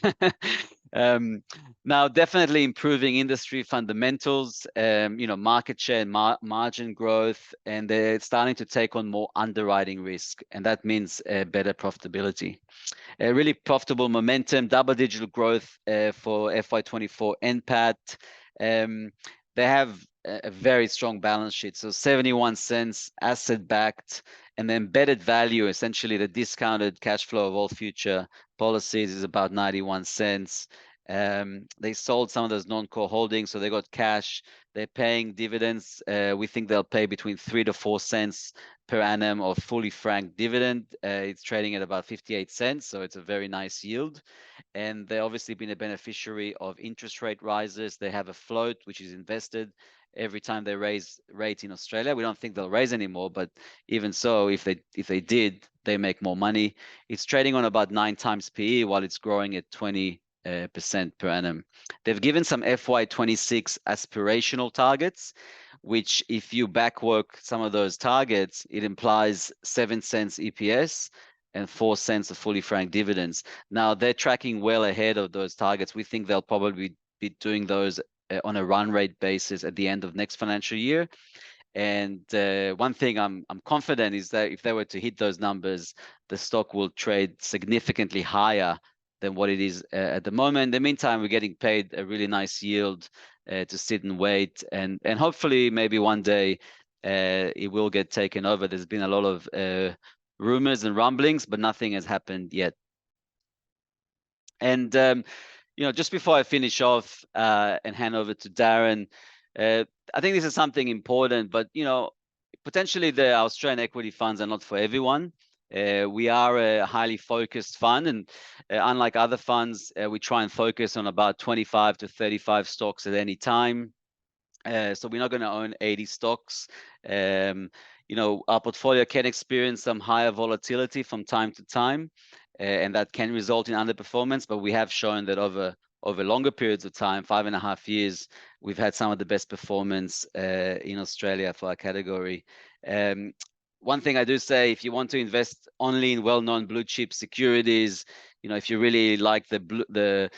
Now, definitely improving industry fundamentals, market share and margin growth, and they're starting to take on more underwriting risk, and that means better profitability. A really profitable momentum, double-digit growth for FY24 NPAT. They have a very strong balance sheet, so 71 cents asset-backed, and the embedded value, essentially the discounted cash flow of all future policies, is about 91 cents. They sold some of those non-core holdings, so they got cash. They're paying dividends. We think they'll pay between 3 to 4 cents per annum of fully franked dividend. It's trading at about 58 cents, so it's a very nice yield. And they've obviously been a beneficiary of interest rate rises. They have a float, which is invested every time they raise rate in Australia. We don't think they'll raise anymore, but even so, if they did, they make more money. It's trading on about 9 times PE while it's growing at 20% per annum. They've given some FY26 aspirational targets, which if you backwork some of those targets, it implies 7 cents EPS and 4 cents of fully franked dividends. Now, they're tracking well ahead of those targets. We think they'll probably be doing those on a run rate basis at the end of next financial year. And one thing I'm confident is that if they were to hit those numbers, the stock will trade significantly higher than what it is at the moment. In the meantime, we're getting paid a really nice yield to sit and wait, and hopefully maybe one day it will get taken over. There's been a lot of rumors and rumblings, but nothing has happened yet. And just before I finish off and hand over to Darren, I think this is something important, but potentially the Australian equity funds are not for everyone. We are a highly focused fund, and unlike other funds, we try and focus on about 25 to 35 stocks at any time. So we're not going to own 80 stocks. Our portfolio can experience some higher volatility from time to time, and that can result in underperformance. But we have shown that over longer periods of time, 5.5 years, we've had some of the best performance in Australia for our category. One thing I do say, if you want to invest only in well-known blue chip securities, if you really like the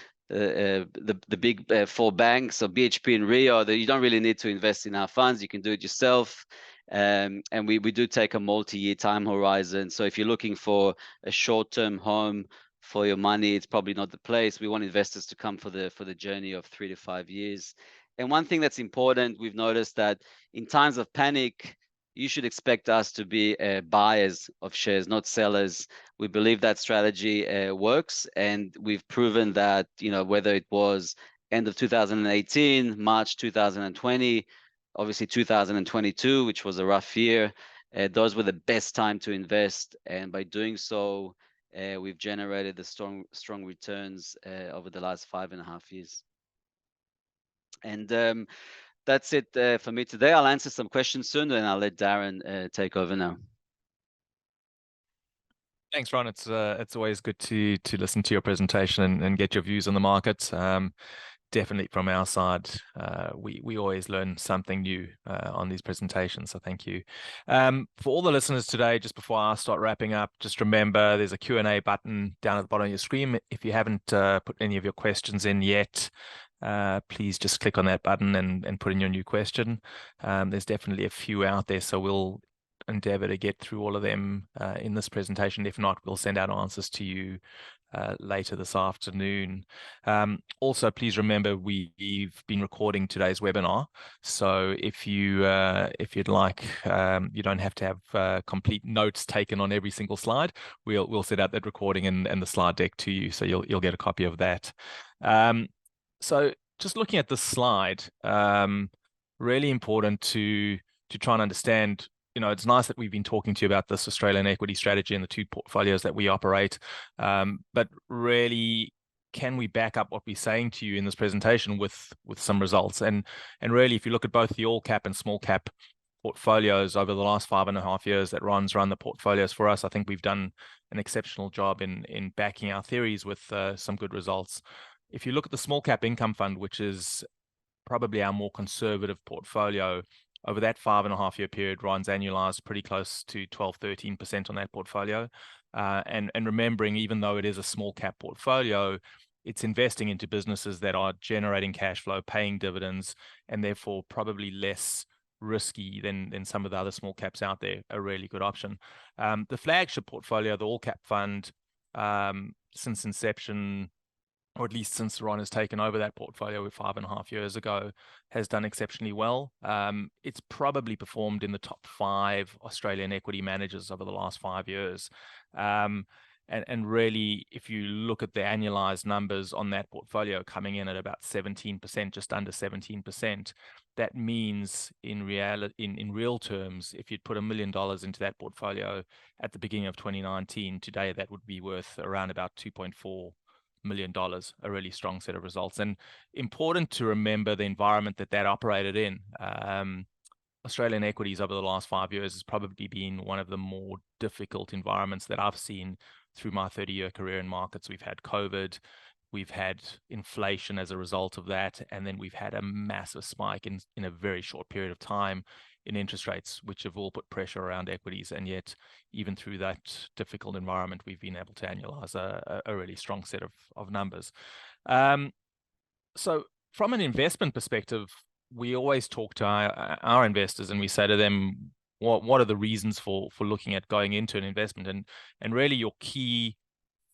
big four banks, so BHP and Rio, that you don't really need to invest in our funds. You can do it yourself. And we do take a multi-year time horizon. So if you're looking for a short-term home for your money, it's probably not the place. We want investors to come for the journey of 3 to 5 years. And one thing that's important, we've noticed that in times of panic, you should expect us to be buyers of shares, not sellers. We believe that strategy works, and we've proven that, whether it was end of 2018, March 2020, obviously 2022, which was a rough year, those were the best time to invest. And by doing so, we've generated the strong returns over the last 5.5 years. And that's it for me today. I'll answer some questions soon, and I'll let Darren take over now. Thanks, Ron. It's always good to listen to your presentation and get your views on the market. Definitely from our side, we always learn something new on these presentations, so thank you. For all the listeners today, just before I start wrapping up, just remember there's a Q&A button down at the bottom of your screen. If you haven't put any of your questions in yet, please just click on that button and put in your new question. There's definitely a few out there, so we'll endeavor to get through all of them in this presentation. If not, we'll send out answers to you later this afternoon. Also, please remember we've been recording today's webinar, so if you'd like, you don't have to have complete notes taken on every single slide. We'll set out that recording and the slide deck to you, so you'll get a copy of that. So just looking at this slide, really important to try and understand. It's nice that we've been talking to you about this Australian equity strategy and the two portfolios that we operate. But really, can we back up what we're saying to you in this presentation with some results? And really, if you look at both the all cap and small cap portfolios over the last 5.5 years that Ron's run the portfolios for us, I think we've done an exceptional job in backing our theories with some good results. If you look at the small cap income fund, which is probably our more conservative portfolio, over that 5.5 year period, Ron's annualized pretty close to 12-13% on that portfolio. And remembering, even though it is a small cap portfolio, it's investing into businesses that are generating cash flow, paying dividends, and therefore probably less risky than some of the other small caps out there. A really good option. The flagship portfolio, the all cap fund, since inception, or at least since Ron has taken over that portfolio 5.5 years ago, has done exceptionally well. It's probably performed in the top 5 Australian equity managers over the last 5 years. And really, if you look at the annualized numbers on that portfolio coming in at about 17%, just under 17%, that means in real terms, if you'd put $1 million into that portfolio at the beginning of 2019, today that would be worth around about $2.4 million, a really strong set of results. And important to remember the environment that operated in. Australian equities over the last 5 years has probably been one of the more difficult environments that I've seen through my 30-year career in markets. We've had COVID, we've had inflation as a result of that, and then we've had a massive spike in a very short period of time in interest rates, which have all put pressure around equities. And yet, even through that difficult environment, we've been able to annualize a really strong set of numbers. So from an investment perspective, we always talk to our investors and we say to them, what are the reasons for looking at going into an investment? And really your key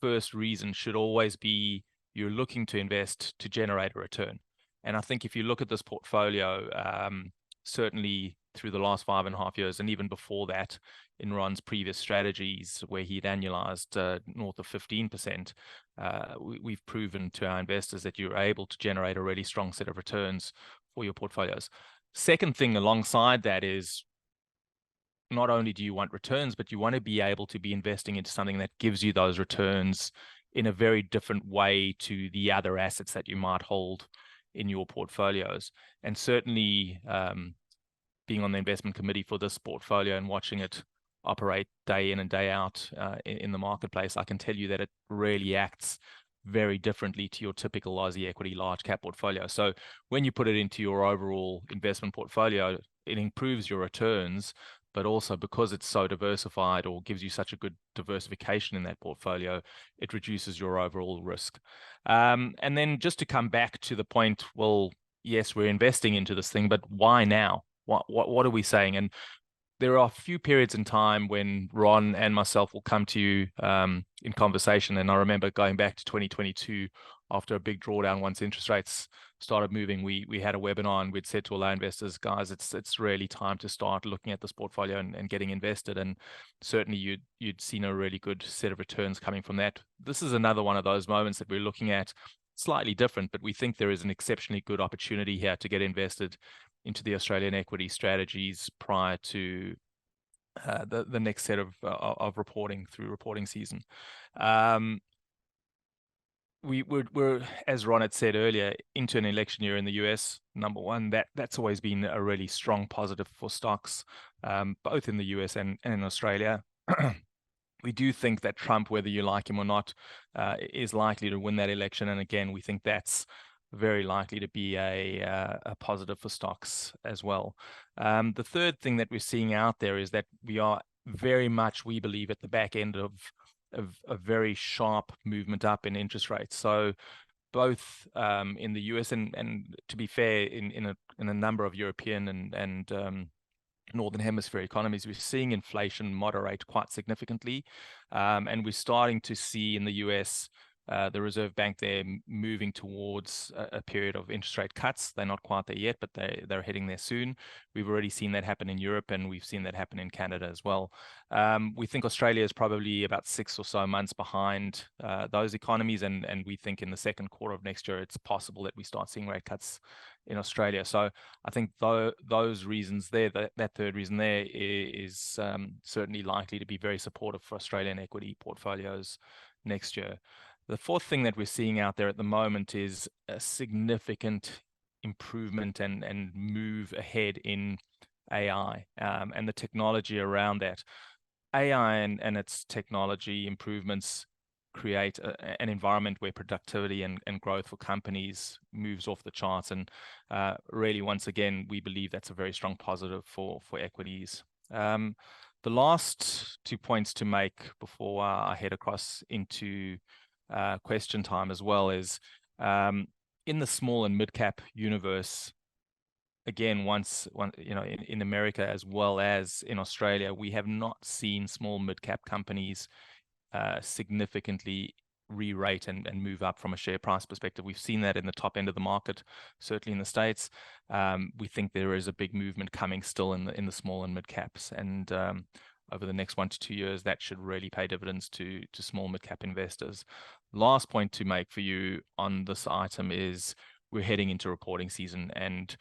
first reason should always be you're looking to invest to generate a return. And I think if you look at this portfolio, certainly through the last 5.5 years, and even before that, in Ron's previous strategies where he'd annualized north of 15%, we've proven to our investors that you're able to generate a really strong set of returns for your portfolios. Second thing alongside that is not only do you want returns, but you want to be able to be investing into something that gives you those returns in a very different way to the other assets that you might hold in your portfolios. And certainly being on the investment committee for this portfolio and watching it operate day in and day out in the marketplace, I can tell you that it really acts very differently to your typical Aussie equity large cap portfolio. So when you put it into your overall investment portfolio, it improves your returns, but also because it's so diversified or gives you such a good diversification in that portfolio, it reduces your overall risk. And then just to come back to the point, well, yes, we're investing into this thing, but why now? What are we saying? And there are a few periods in time when Ron and myself will come to you in conversation. And I remember going back to 2022 after a big drawdown, once interest rates started moving, we had a webinar and we'd said to all our investors, guys, it's really time to start looking at this portfolio and getting invested. And certainly you'd seen a really good set of returns coming from that. This is another one of those moments that we're looking at, slightly different, but we think there is an exceptionally good opportunity here to get invested into the Australian equity strategies prior to the next set of reporting through reporting season. We're, as Ron had said earlier, into an election year in the US. Number one, that's always been a really strong positive for stocks, both in the US and in Australia. We do think that Trump, whether you like him or not, is likely to win that election. And again, we think that's very likely to be a positive for stocks as well. The third thing that we're seeing out there is that we are very much, we believe, at the back end of a very sharp movement up in interest rates. So both in the US and to be fair, in a number of European and Northern Hemisphere economies, we're seeing inflation moderate quite significantly. And we're starting to see in the US the Reserve Bank there moving towards a period of interest rate cuts. They're not quite there yet, but they're heading there soon. We've already seen that happen in Europe, and we've seen that happen in Canada as well. We think Australia is probably about 6 or so months behind those economies, and we think in the second quarter of next year, it's possible that we start seeing rate cuts in Australia. So I think those reasons there, that third reason there is certainly likely to be very supportive for Australian equity portfolios next year. The fourth thing that we're seeing out there at the moment is a significant improvement and move ahead in AI and the technology around that. AI and its technology improvements create an environment where productivity and growth for companies moves off the charts. And really, once again, we believe that's a very strong positive for equities. The last 2 points to make before I head across into question time as well is in the small and mid cap universe, again, in America as well as in Australia, we have not seen small mid cap companies significantly re-rate and move up from a share price perspective. We've seen that in the top end of the market, certainly in the States. We think there is a big movement coming still in the small and mid caps, and over the next 1 to 2 years, that should really pay dividends to small mid-cap investors. Last point to make for you on this item is we're heading into reporting season, and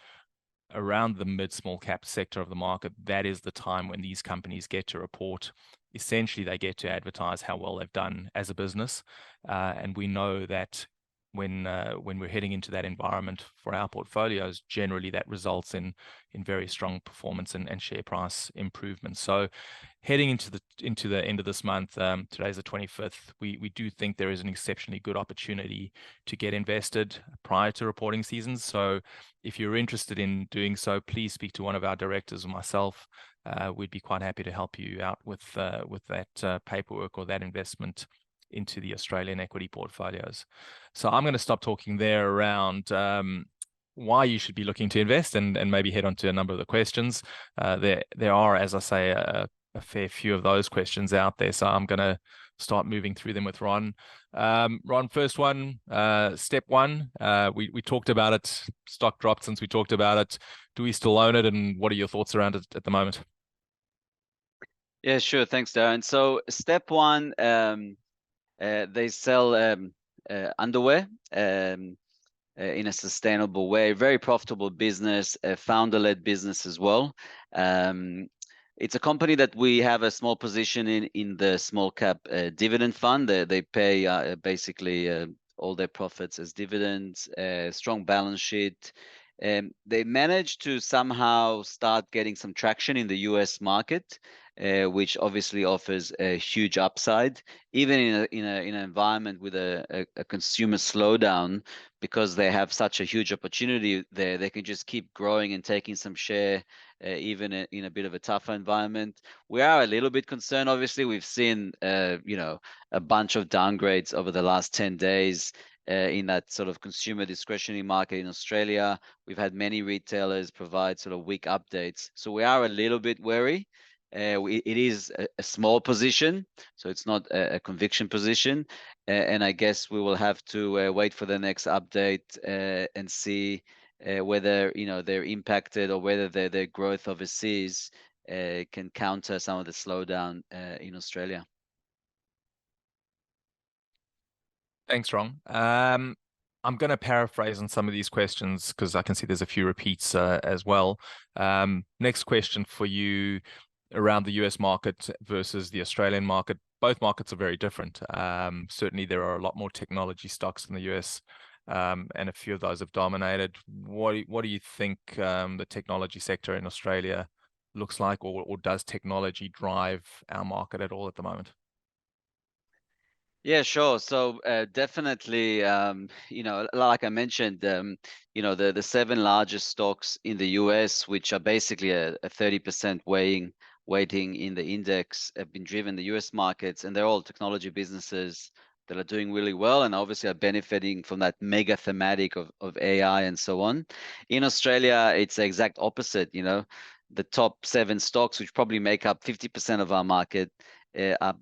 around the mid-small cap sector of the market, that is the time when these companies get to report. Essentially, they get to advertise how well they've done as a business, and we know that when we're heading into that environment for our portfolios, generally that results in very strong performance and share price improvements. So heading into the end of this month, today's the 25th, we do think there is an exceptionally good opportunity to get invested prior to reporting seasons. So if you're interested in doing so, please speak to one of our directors or myself. We'd be quite happy to help you out with that paperwork or that investment into the Australian equity portfolios. So I'm going to stop talking there around why you should be looking to invest and maybe head on to a number of the questions. There are, as I say, a fair few of those questions out there. So I'm going to start moving through them with Ron. Ron, first one, step one, we talked about it. Stock dropped since we talked about it. Do we still own it? And what are your thoughts around it at the moment? Yeah, sure. Thanks, Darren. So step one, they sell underwear in a sustainable way. Very profitable business, a founder-led business as well. It's a company that we have a small position in the small cap dividend fund. They pay basically all their profits as dividends, strong balance sheet. They managed to somehow start getting some traction in the US market, which obviously offers a huge upside, even in an environment with a consumer slowdown, because they have such a huge opportunity there. They can just keep growing and taking some share, even in a bit of a tougher environment. We are a little bit concerned. Obviously, we've seen a bunch of downgrades over the last 10 days. In that sort of consumer discretionary market in Australia, we've had many retailers provide sort of weak updates. So we are a little bit wary. It is a small position, so it's not a conviction position. And I guess we will have to wait for the next update and see whether they're impacted or whether their growth overseas can counter some of the slowdown in Australia. Thanks, Ron. I'm going to paraphrase on some of these questions because I can see there's a few repeats as well. Next question for you around the US market versus the Australian market. Both markets are very different. Certainly, there are a lot more technology stocks in the US, and a few of those have dominated. What do you think the technology sector in Australia looks like, or does technology drive our market at all at the moment? Yeah, sure. So definitely, like I mentioned, the 7 largest stocks in the US, which are basically a 30% weighting in the index, have been driven the US markets, and they're all technology businesses that are doing really well, and obviously are benefiting from that mega thematic of AI and so on. In Australia, it's the exact opposite. The top 7 stocks, which probably make up 50% of our market, are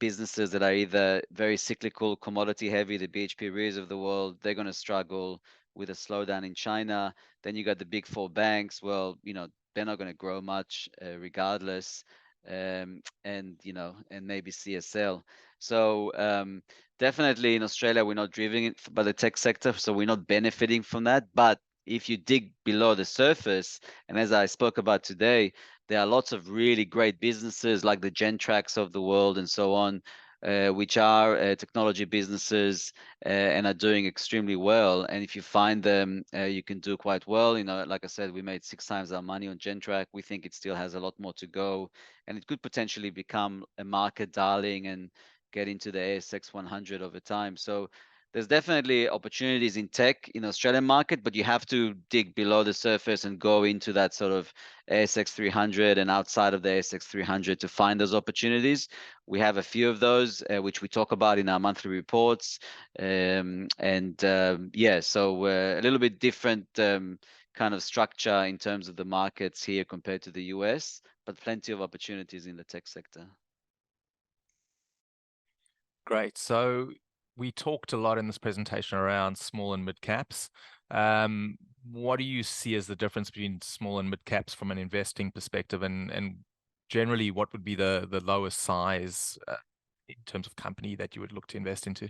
businesses that are either very cyclical, commodity heavy, the BHP Rees of the world. They're going to struggle with a slowdown in China. Then you got the big 4 banks. Well, they're not going to grow much regardless. And maybe CSL. So definitely in Australia, we're not driven by the tech sector, so we're not benefiting from that. But if you dig below the surface, and as I spoke about today, there are lots of really great businesses like the Gentrax of the world and so on, which are technology businesses and are doing extremely well. And if you find them, you can do quite well. Like I said, we made 6 times our money on Gentrack. We think it still has a lot more to go, and it could potentially become a market darling and get into the ASX 100 over time. So there's definitely opportunities in tech in the Australian market, but you have to dig below the surface and go into that sort of ASX 300 and outside of the ASX 300 to find those opportunities. We have a few of those, which we talk about in our monthly reports. So a little bit different kind of structure in terms of the markets here compared to the US, but plenty of opportunities in the tech sector. Great. So we talked a lot in this presentation around small and mid caps. What do you see as the difference between small and mid caps from an investing perspective, and generally what would be the lowest size in terms of company that you would look to invest into?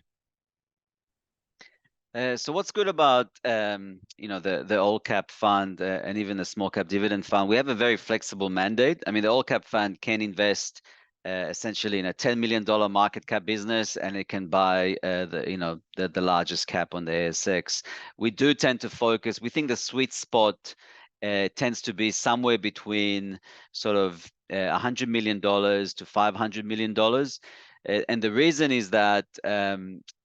So what's good about the all cap fund and even the small cap dividend fund? We have a very flexible mandate. I mean, the all cap fund can invest essentially in a $10 million market cap business, and it can buy the largest cap on the ASX. We do tend to focus. We think the sweet spot tends to be somewhere between sort of $100 million to $500 million. And the reason is that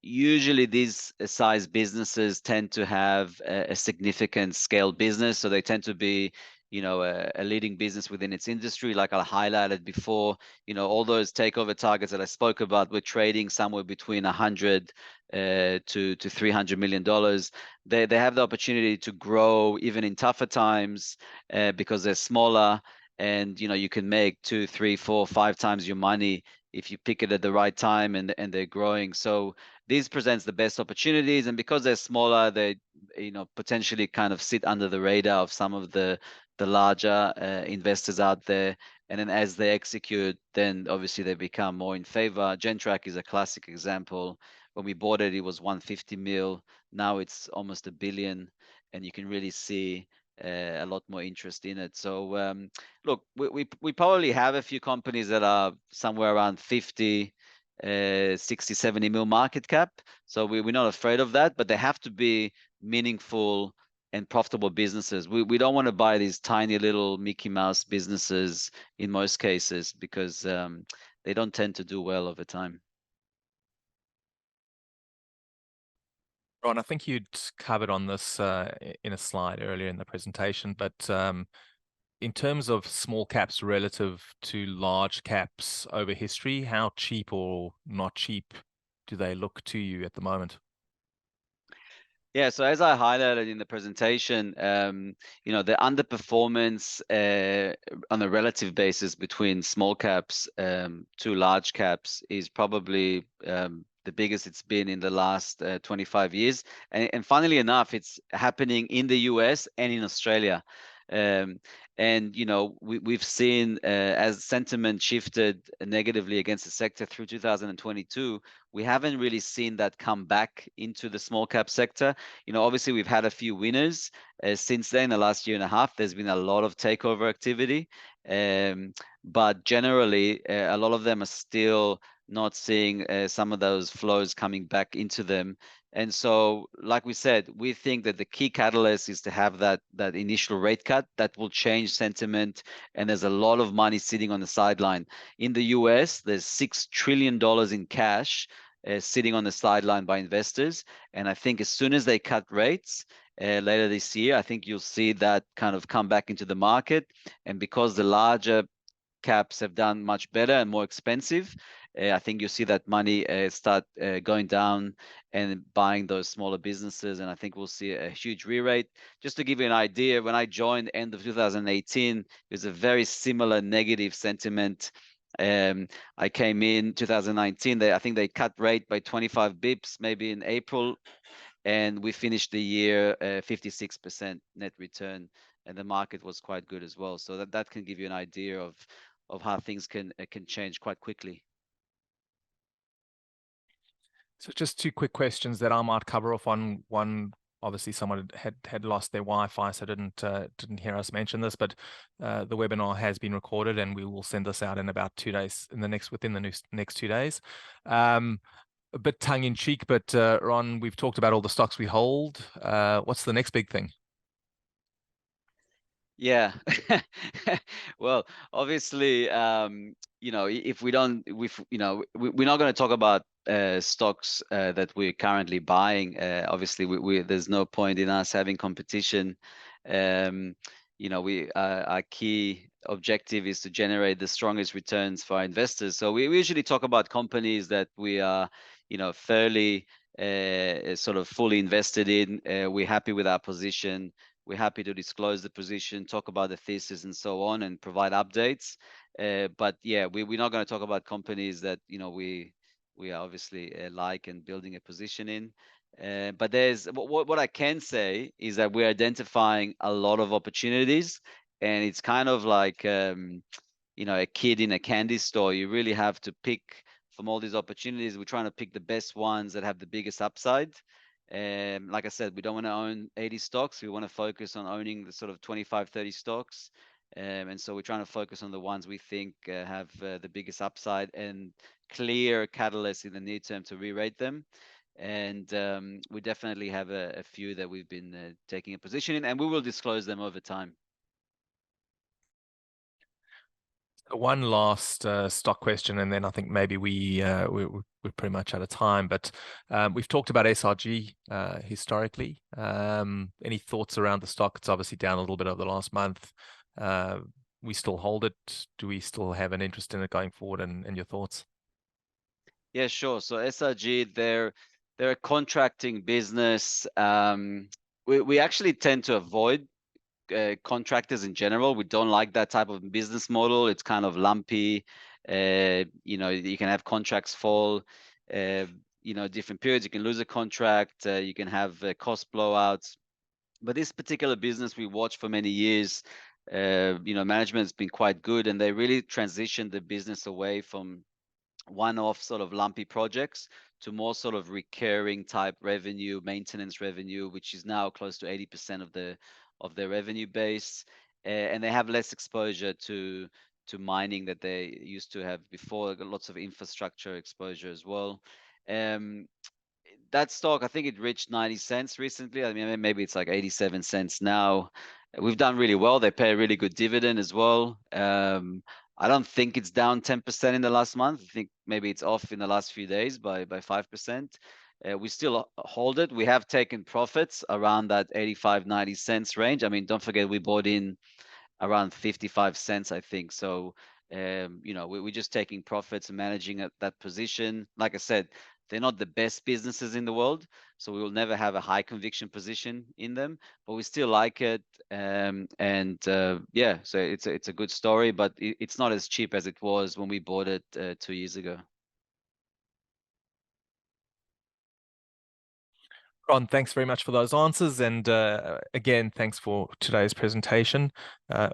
usually these size businesses tend to have a significant scale business. So they tend to be, a leading business within its industry. Like I highlighted before, all those takeover targets that I spoke about, we're trading somewhere between 100 to $300 million. They have the opportunity to grow even in tougher times because they're smaller, and you can make 2, 3, 4, 5 times your money if you pick it at the right time and they're growing. So these presents the best opportunities, and because they're smaller, they potentially kind of sit under the radar of some of the larger investors out there. And then as they execute, then obviously they become more in favor. Gentrack is a classic example. When we bought it, it was 150 mil. Now it's almost $1 billion, and you can really see a lot more interest in it. So look, we probably have a few companies that are somewhere around 50, 60, 70 mil market cap. So we're not afraid of that, but they have to be meaningful and profitable businesses. We don't want to buy these tiny little Mickey Mouse businesses in most cases, because they don't tend to do well over time. Ron, I think you'd covered on this in a slide earlier in the presentation, but in terms of small caps relative to large caps over history, how cheap or not cheap do they look to you at the moment? Yeah, so as I highlighted in the presentation, the underperformance on a relative basis between small caps to large caps is probably the biggest it's been in the last 25 years. And funnily enough, it's happening in the US and in Australia. And we've seen as sentiment shifted negatively against the sector through 2022, we haven't really seen that come back into the small cap sector. Obviously we've had a few winners since then. The last year and a half, there's been a lot of takeover activity, but generally a lot of them are still not seeing some of those flows coming back into them. And so, like we said, we think that the key catalyst is to have that initial rate cut that will change sentiment. And there's a lot of money sitting on the sideline. In the US, there's $6 trillion in cash sitting on the sideline by investors. And I think as soon as they cut rates later this year, I think you'll see that kind of come back into the market. And because the larger caps have done much better and more expensive, I think you'll see that money start going down and buying those smaller businesses. And I think we'll see a huge re-rate. Just to give you an idea, when I joined end of 2018, it was a very similar negative sentiment. I came in 2019, I think they cut rate by 25 bips, maybe in April, and we finished the year 56% net return, and the market was quite good as well. So that can give you an idea of how things can change quite quickly. So just two quick questions that I might cover off on. One, obviously someone had lost their Wi-Fi, so didn't hear us mention this, but the webinar has been recorded and we will send this out in about 2 days, within the next 2 days. A bit tongue in cheek, but Ron, we've talked about all the stocks we hold. What's the next big thing? Yeah. Well, obviously, if we don't, we're not going to talk about stocks that we're currently buying. Obviously, there's no point in us having competition. Our key objective is to generate the strongest returns for our investors. So we usually talk about companies that we are, fairly sort of fully invested in. We're happy with our position. We're happy to disclose the position, talk about the thesis and so on, and provide updates. But yeah, we're not going to talk about companies that we are obviously like and building a position in. But there's what I can say is that we're identifying a lot of opportunities, and it's kind of like a kid in a candy store. You really have to pick from all these opportunities. We're trying to pick the best ones that have the biggest upside. Like I said, we don't want to own 80 stocks. We want to focus on owning the sort of 25, 30 stocks. And so we're trying to focus on the ones we think have the biggest upside and clear catalysts in the near term to re-rate them. And we definitely have a few that we've been taking a position in, and we will disclose them over time. One last stock question, and then I think maybe we're pretty much out of time. But we've talked about SRG historically. Any thoughts around the stock? It's obviously down a little bit over the last month. We still hold it. Do we still have an interest in it going forward? And your thoughts? Yeah, sure. So SRG, they're a contracting business. We actually tend to avoid contractors in general. We don't like that type of business model. It's kind of lumpy. You can have contracts fall, different periods. You can lose a contract. You can have cost blowouts. But this particular business we watched for many years. Management's been quite good, and they really transitioned the business away from one-off sort of lumpy projects to more sort of recurring type revenue, maintenance revenue, which is now close to 80% of their revenue base, and they have less exposure to mining that they used to have before. They've got lots of infrastructure exposure as well. That stock, I think it reached 90 cents recently. I mean, maybe it's like 87 cents now. We've done really well. They pay a really good dividend as well. I don't think it's down 10% in the last month. I think maybe it's off in the last few days by 5%. We still hold it. We have taken profits around that 85, 90 cents range. I mean, don't forget we bought in around 55 cents, I think. So, you know, we're just taking profits and managing that position. Like I said, they're not the best businesses in the world, so we will never have a high conviction position in them, but we still like it. Yeah, so it's a good story, but it's not as cheap as it was when we bought it 2 years ago. Ron, thanks very much for those answers. And again, thanks for today's presentation.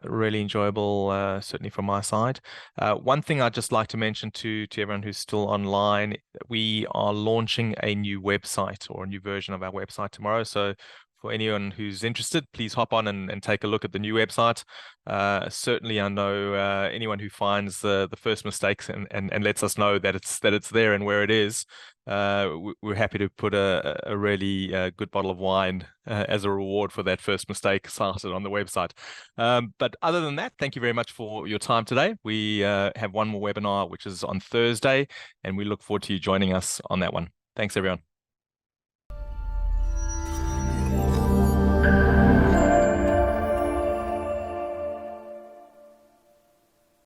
Really enjoyable, certainly from my side. One thing I'd just like to mention to everyone who's still online, we are launching a new website or a new version of our website tomorrow. So for anyone who's interested, please hop on and take a look at the new website. Certainly, I know anyone who finds the first mistakes and lets us know that it's there and where it is. We're happy to put a really good bottle of wine as a reward for that first mistake started on the website. But other than that, thank you very much for your time today. We have one more webinar, which is on Thursday, and we look forward to you joining us on that one. Thanks, everyone.